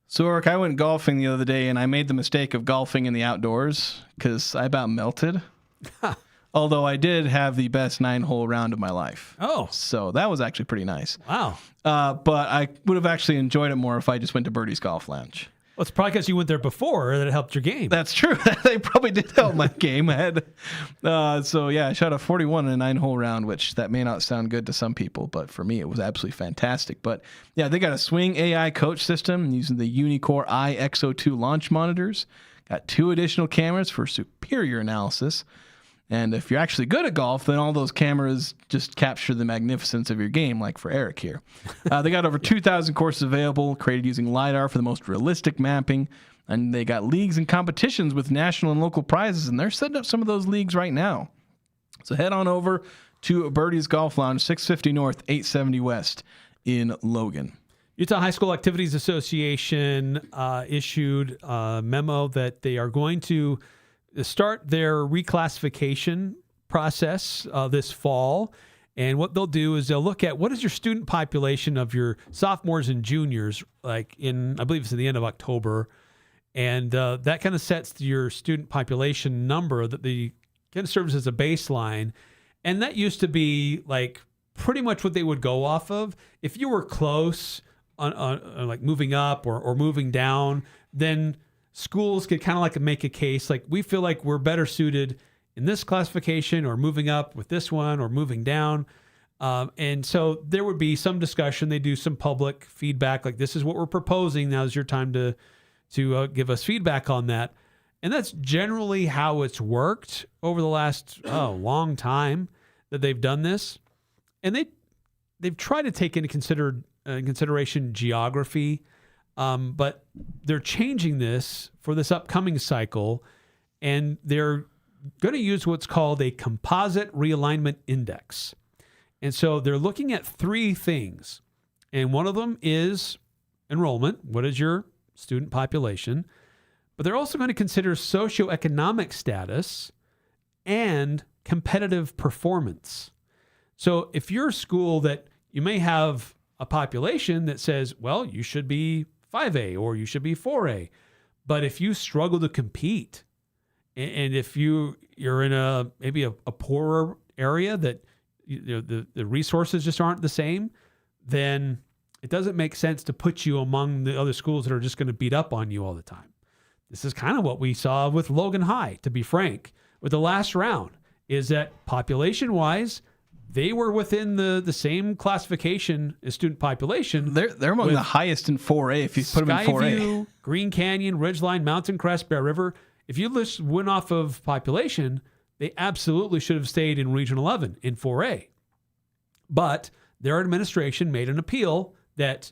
So, Eric, I went golfing the other day, and I made the mistake of golfing in the outdoors because I about melted. Although I did have the best 9-hole round of my life. Oh. So that was actually pretty nice. Wow. But I would have actually enjoyed it more if I just went to Birdie's Golf Lounge. Well, it's probably because you went there before that it helped your game. That's true. They probably did help my game. I shot a 41 in a 9-hole round, which that may not sound good to some people, but for me, it was absolutely fantastic. But yeah, they got a swing AI coach system using the Unicore iXO2 launch monitors. Got 2 additional cameras for superior analysis. And if you're actually good at golf, then all those cameras just capture the magnificence of your game, like for Eric here. They got over 2,000 courses available, created using LiDAR for the most realistic mapping. And they got leagues and competitions with national and local prizes, and they're setting up some of those leagues right now. So head on over to Birdie's Golf Lounge, 650 North, 870 West in Logan. Utah High School Activities Association issued a memo that they are going to start their reclassification process this fall. And what they'll do is they'll look at what is your student population of your sophomores and juniors, like I believe it's at the end of October. And that kind of sets your student population number that kind of serves as a baseline. And that used to be like pretty much what they would go off of. If you were close on like moving up or moving down, then schools could kind of like make a case like we feel like we're better suited in this classification or moving up with this one or moving down. And so there would be some discussion. They do some public feedback like this is what we're proposing. Now's your time to give us feedback on that. And that's generally how it's worked over the last long time that they've done this. And they've tried to take into consideration geography, but they're changing this for this upcoming cycle, and they're going to use what's called a composite realignment index. And so they're looking at three things, and one of them is enrollment. What is your student population? But they're also going to consider socioeconomic status and competitive performance. So if you're a school that you may have a population that says, well, you should be 5A or you should be 4A. But if you struggle to compete, and if you're in maybe a poorer area that the resources just aren't the same, then it doesn't make sense to put you among the other schools that are just going to beat up on you all the time. This is kind of what we saw with Logan High, to be frank, with the last round, is that population-wise, they were within the same classification as student population. They're among the highest in 4A if you put them in 4A. Skyview, Green Canyon, Ridgeline, Mountain Crest, Bear River. If you just went off of population, they absolutely should have stayed in Region 11 in 4A. But their administration made an appeal that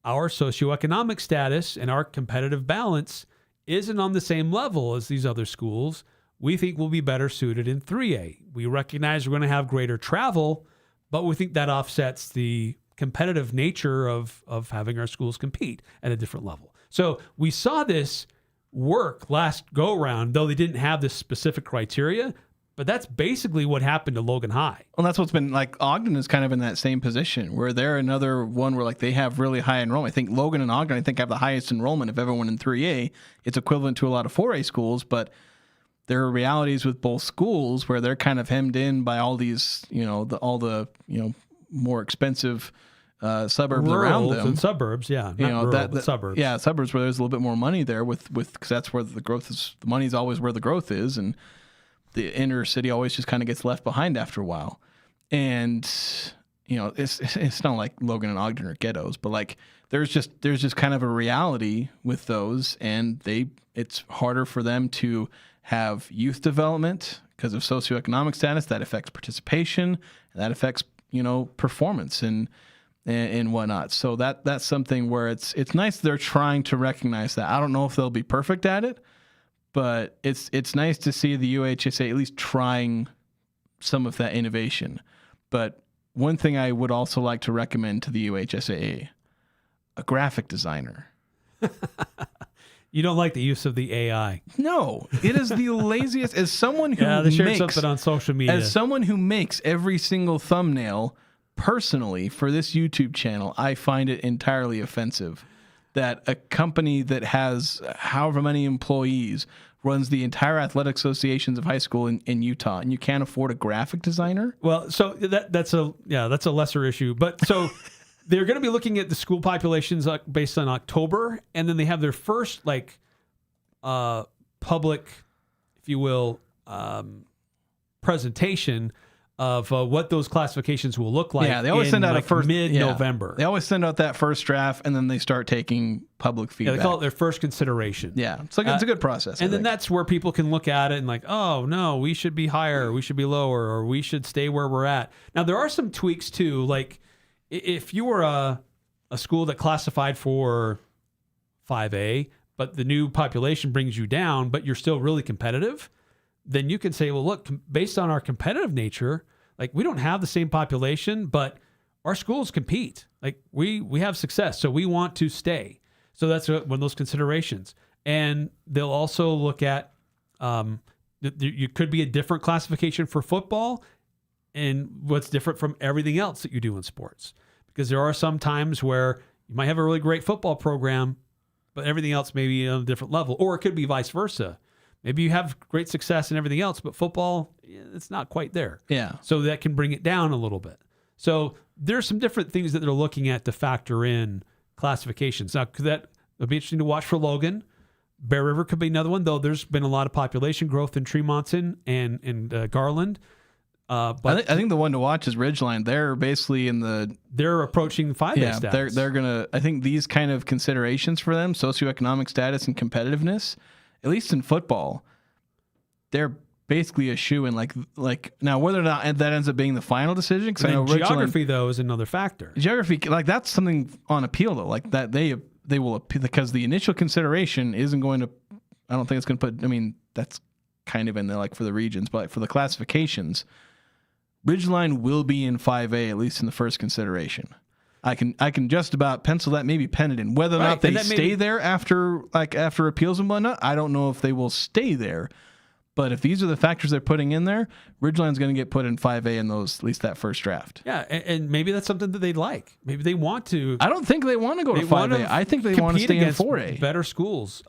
our socioeconomic status and our competitive balance isn't on the same level as these other schools. We think we'll be better suited in 3A. We recognize we're going to have greater travel, but we think that offsets the competitive nature of having our schools compete at a different level. So we saw this work last go-around, though they didn't have this specific criteria, but that's basically what happened to Logan High. Well, that's what's been like. Ogden is kind of in that same position where they're another one where like they have really high enrollment. I think Logan and Ogden, have the highest enrollment of everyone in 3A. It's equivalent to a lot of 4A schools, but there are realities with both schools where they're kind of hemmed in by all these, all the more expensive suburbs around them. And suburbs, yeah, but suburbs. Yeah, suburbs where there's a little bit more money there with because that's where the growth is. The money's always where the growth is, and the inner city always just kind of gets left behind after a while. And it's not like Logan and Ogden are ghettos, but like there's just kind of a reality with those, and it's harder for them to have youth development because of socioeconomic status. That affects participation, and that affects performance and whatnot. So that's something where it's nice they're trying to recognize that. I don't know if they'll be perfect at it, but it's nice to see the UHSA at least trying some of that innovation. But one thing I would also like to recommend to the UHSAA, a graphic designer. You don't like the use of the AI. No, it is the laziest. As someone who they shared something on social media. As someone who makes every single thumbnail personally for this YouTube channel, I find it entirely offensive that a company that has however many employees runs the entire athletic associations of high school in Utah, and you can't afford a graphic designer. Well, so that's a lesser issue, but so. They're going to be looking at the school populations based on October, and then they have their first public, if you will, presentation of what those classifications will look like. Yeah, they always send out a first mid-November. They always send out that first draft, and then they start taking public feedback. Yeah, they call it their first consideration. Yeah, it's a good process. And then that's where people can look at it and like, oh no, we should be higher, we should be lower, or we should stay where we're at. Now there are some tweaks too, like. If you were a school that classified for 5A, but the new population brings you down, but you're still really competitive, then you can say, well, look, based on our competitive nature, like we don't have the same population, but our schools compete. Like we have success, so we want to stay. So that's one of those considerations. And they'll also look at you could be a different classification for football and what's different from everything else that you do in sports. Because there are some times where you might have a really great football program, but everything else may be on a different level. Or it could be vice versa. Maybe you have great success in everything else, but football, it's not quite there. Yeah. So that can bring it down a little bit. So there's some different things that they're looking at to factor in classifications. Now, it'll be interesting to watch for Logan. Bear River could be another one, though there's been a lot of population growth in Tremonton and Garland. But I think the one to watch is Ridgeline. They're basically they're approaching 5A status. They're gonna. I think these kind of considerations for them, socioeconomic status and competitiveness, at least in football, they're basically a shoe-in. Like now, whether or not that ends up being the final decision, because I know geography though is another factor. Geography, like that's something on appeal though. Like that they will appeal because the initial consideration isn't going to. I don't think it's going to put. I mean, that's kind of in there like for the regions, but for the classifications. Ridgeline will be in 5A, at least in the first consideration. I can just about pencil that, maybe pen it in. Whether or not they stay there after appeals and whatnot, I don't know if they will stay there. But if these are the factors they're putting in there, Ridgeline's going to get put in 5A in those, at least that first draft. Yeah, and maybe that's something that they'd like. Maybe they want to. I don't think they want to go to 5A. I think they want to stay in 4A. Better schools.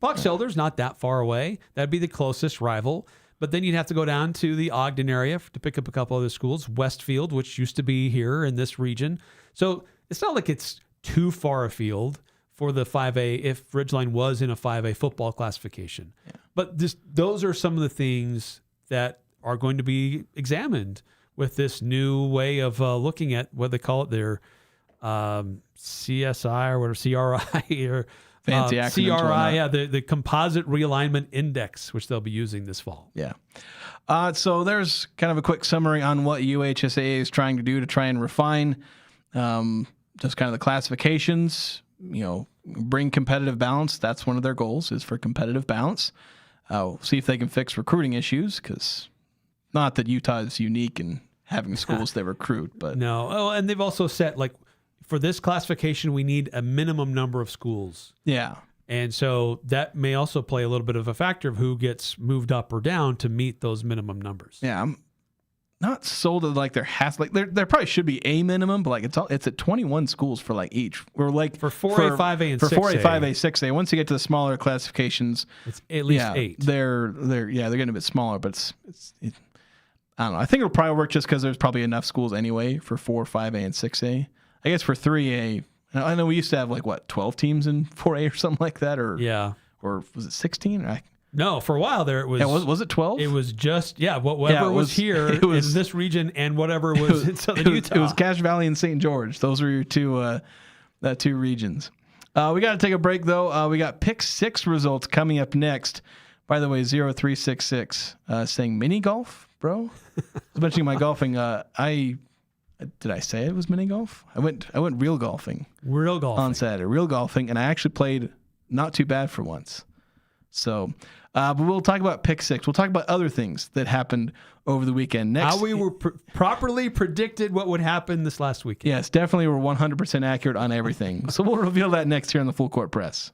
Box Elder's not that far away. That'd be the closest rival. But then you'd have to go down to the Ogden area to pick up a couple other schools. Westfield, which used to be here in this region. So it's not like it's too far afield for the 5A if Ridgeline was in a 5A football classification. Yeah. But those are some of the things that are going to be examined with this new way of looking at what they call it, their CSI or whatever, CRI or fancy acronyms. CRI, the Composite Realignment Index, which they'll be using this fall. Yeah. So there's kind of a quick summary on what UHSAA is trying to do to try and refine just kind of the classifications, bring competitive balance. That's one of their goals, is for competitive balance. See if they can fix recruiting issues, because not that Utah is unique in having schools they recruit, but no. Oh, and they've also set, like, for this classification, we need a minimum number of schools. Yeah. And so that may also play a little bit of a factor of who gets moved up or down to meet those minimum numbers. Yeah, I'm not sold that like there probably should be a minimum, but like it's at 21 schools for like each. We're like for 4A, 5A, and 6A. For 4A, 5A, 6A. Once you get to the smaller classifications, it's at least 8. They're getting a bit smaller, but it's I don't know. I think it'll probably work just because there's probably enough schools anyway for 4, 5A, and 6A. I guess for 3A, I know we used to have 12 teams in 4A or something like that, or was it 16? No, for a while there it was. Yeah, was it 12? It was just whatever was here in this region and whatever was in Southern Utah. It was Cache Valley and St. George. Those were your two regions. We got to take a break though. We got Pick 6 results coming up next. By the way, 0366 saying mini golf, bro. I was mentioning my golfing. Did I say it was mini golf? I went real golfing. Real golfing on Saturday. Real golfing, and I actually played not too bad for once. So, but we'll talk about Pick 6. We'll talk about other things that happened over the weekend. Next, how we were properly predicted what would happen this last weekend. Yes, definitely we're 100% accurate on everything. So we'll reveal that next here on the Full Court Press.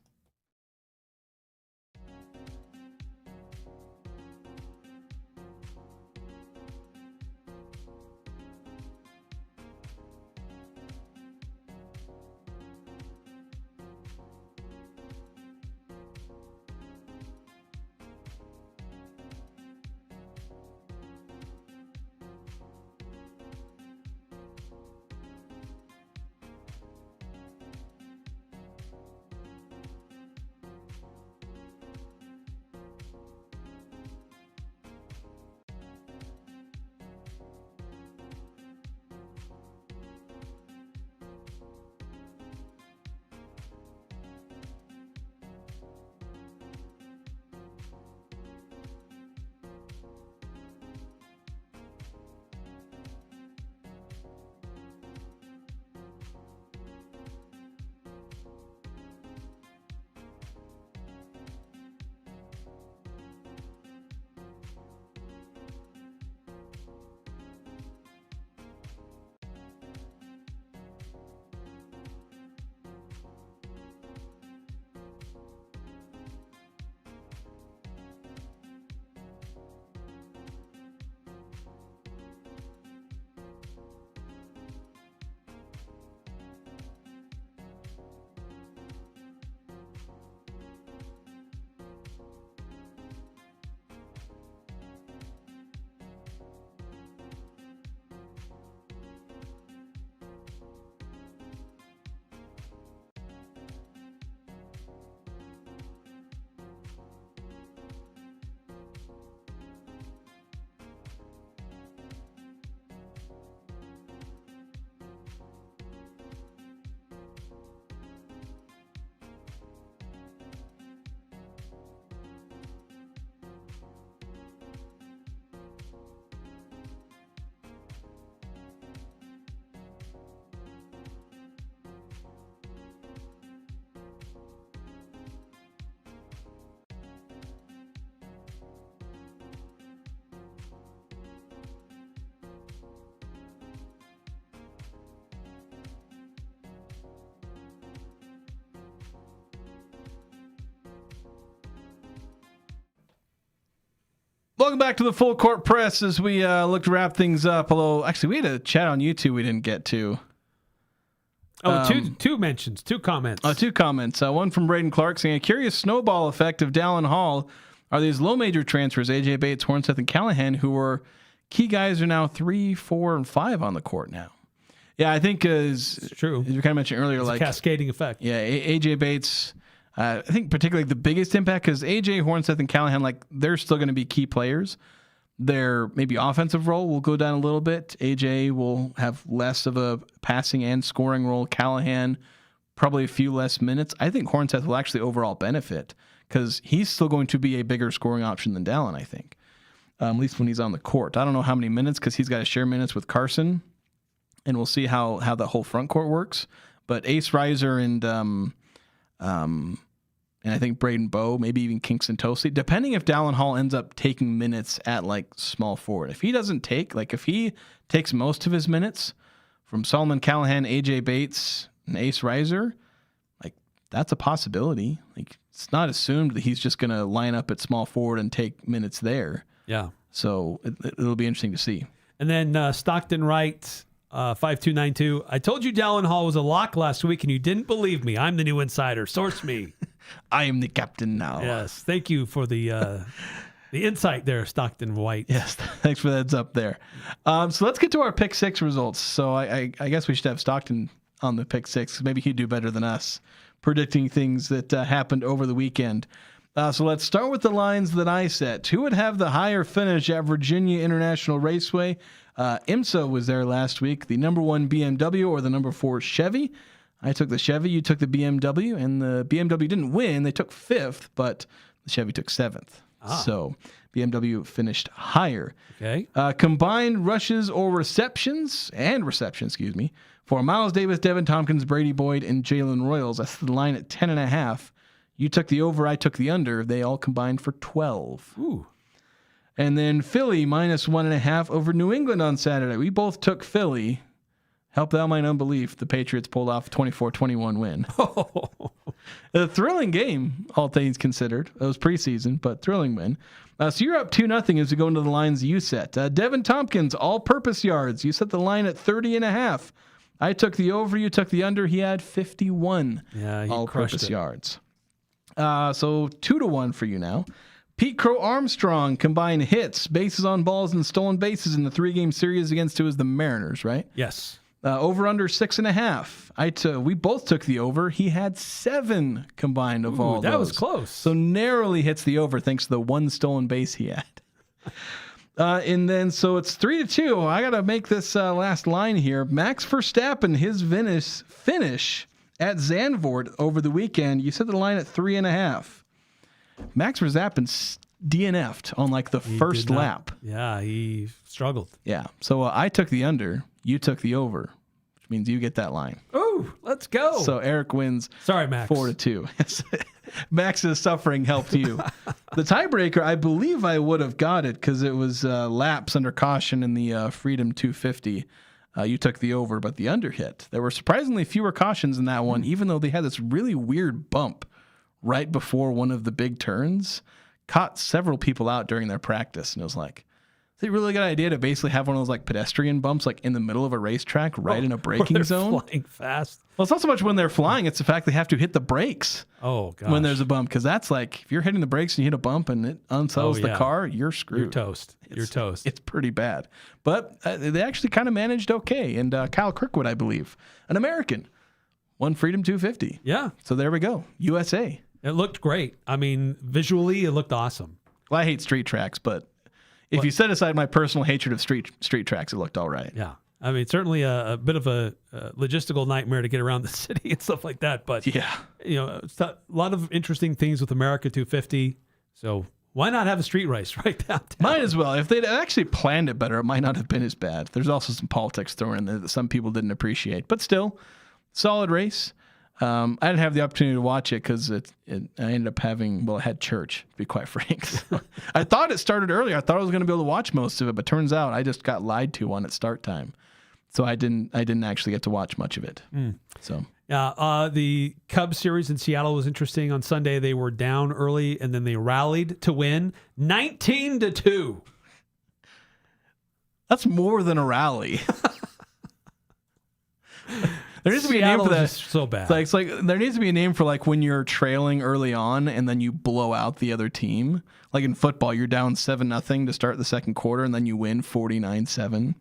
Welcome back to the Full Court Press as we look to wrap things up. Although, actually, we had a chat on YouTube we didn't get to. Two mentions, 2 comments. 2 comments. One from Braden Clark saying, a curious snowball effect of Dallin Hall are these low major transfers, AJ Bates, Hornseth, and Callahan, who were key guys, are now 3, 4, and 5 on the court now. Yeah, I think it's true. As you kind of mentioned earlier, it's like a cascading effect. Yeah, AJ Bates, I think particularly the biggest impact because AJ, Hornseth, and Callahan, like they're still going to be key players. Their maybe offensive role will go down a little bit. AJ will have less of a passing and scoring role. Callahan, probably a few less minutes. I think Hornseth will actually overall benefit because he's still going to be a bigger scoring option than Dallin, I think, at least when he's on the court. I don't know how many minutes because he's got to share minutes with Carson, and we'll see how that whole front court works. But Ace Reiser and I think Braden Bowe, maybe even Kingston Tosley, depending if Dallin Hall ends up taking minutes at like small forward. If he doesn't take, like if he takes most of his minutes from Solomon Callahan, AJ Bates, and Ace Reiser, like that's a possibility. Like it's not assumed that he's just going to line up at small forward and take minutes there. Yeah. So it'll be interesting to see. And then Stockton Wright, 5292. I told you Dallin Hall was a lock last week, and you didn't believe me. I'm the new insider. Source me. I am the captain now. Yes. Thank you for the insight there, Stockton White. Yes. Thanks for the heads up there. So let's get to our pick 6 results. So I guess we should have Stockton on the pick 6. Maybe he'd do better than us predicting things that happened over the weekend. So let's start with the lines that I set. Who would have the higher finish at Virginia International Raceway? IMSA was there last week. The number 1 BMW or the number 4 Chevy. I took the Chevy, you took the BMW, and the BMW didn't win. They took 5th, but the Chevy took 7th. So BMW finished higher. Okay. Combined rushes or receptions, for Miles Davis, Devin Tompkins, Brady Boyd, and Jalen Royals. That's the line at 10.5. You took the over, I took the under. They all combined for 12. Ooh. And then Philly minus 1.5 over New England on Saturday. We both took Philly. Help thou mine unbelief. The Patriots pulled off a 24-21 win. A thrilling game, all things considered. It was preseason, but thrilling win. So you're up 2-0 as we go into the lines you set. Devin Tompkins, all-purpose yards. You set the line at 30.5. I took the over. You took the under. He had 51 all-purpose yards. So 2-1 for you now. Pete Crow Armstrong combined hits, bases on balls, and stolen bases in the 3-game series against who was the Mariners, right? Yes. Over under 6.5. We both took the over. He had 7 combined of all those. That was close. So narrowly hits the over thanks to the 1 stolen base he had. And then so it's 3-2. I got to make this last line here. Max Verstappen, his finish at Zandvoort over the weekend. You set the line at 3.5. Max Verstappen DNF'd on like the first lap. Yeah, he struggled. Yeah. So I took the under. You took the over, which means you get that line. Oh, let's go. So Eric wins. Sorry, Max. 4-2. Max's suffering helped you. The tiebreaker, I believe I would have got it because it was laps under caution in the Freedom 250. You took the over, but the under hit. There were surprisingly fewer cautions in that one, even though they had this really weird bump right before one of the big turns. Caught several people out during their practice, and it was like, it's a really good idea to basically have one of those like pedestrian bumps like in the middle of a racetrack, right in a braking zone. Flying fast. Well, it's not so much when they're flying; it's the fact they have to hit the brakes. Oh, gosh. When there's a bump, because that's like if you're hitting the brakes and you hit a bump and it unsettles the car, you're screwed. You're toast. You're toast. It's pretty bad. But they actually kind of managed okay. And Kyle Kirkwood, I believe, an American, won Freedom 250. Yeah. So there we go, USA. It looked great. I mean, visually, it looked awesome. Well, I hate street tracks, but if you set aside my personal hatred of street tracks, it looked all right. Yeah. I mean, certainly a bit of a logistical nightmare to get around the city and stuff like that. But, yeah, it's a lot of interesting things with America 250. So why not have a street race right downtown? Might as well. If they'd actually planned it better, it might not have been as bad. There's also some politics thrown in there that some people didn't appreciate. But still, solid race. I didn't have the opportunity to watch it because I ended up it had church, to be quite frank. So I thought it started earlier. I thought I was going to be able to watch most of it, but turns out I just got lied to on its start time. So I didn't actually get to watch much of it. So the Cubs series in Seattle was interesting. On Sunday, they were down early and then they rallied to win 19-2. That's more than a rally. There needs to be a name for that. So bad. It's like there needs to be a name for like when you're trailing early on and then you blow out the other team. Like in football, you're down 7-0 to start the second quarter and then you win 49-7.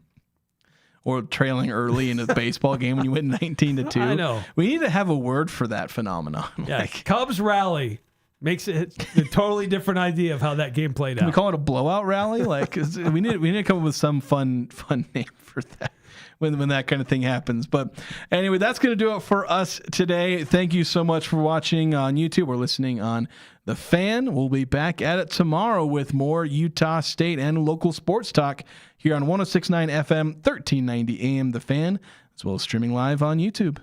Or trailing early in a baseball game when you win 19-2. I know. We need to have a word for that phenomenon. Yeah, Cubs rally makes it a totally different idea of how that game played out. Can we call it a blowout rally? Like we need to come up with some fun name for that when that kind of thing happens. But anyway, that's going to do it for us today. Thank you so much for watching on YouTube or listening on The Fan. We'll be back at it tomorrow with more Utah State and local sports talk here on 106.9 FM, 1390 AM The Fan, as well as streaming live on YouTube.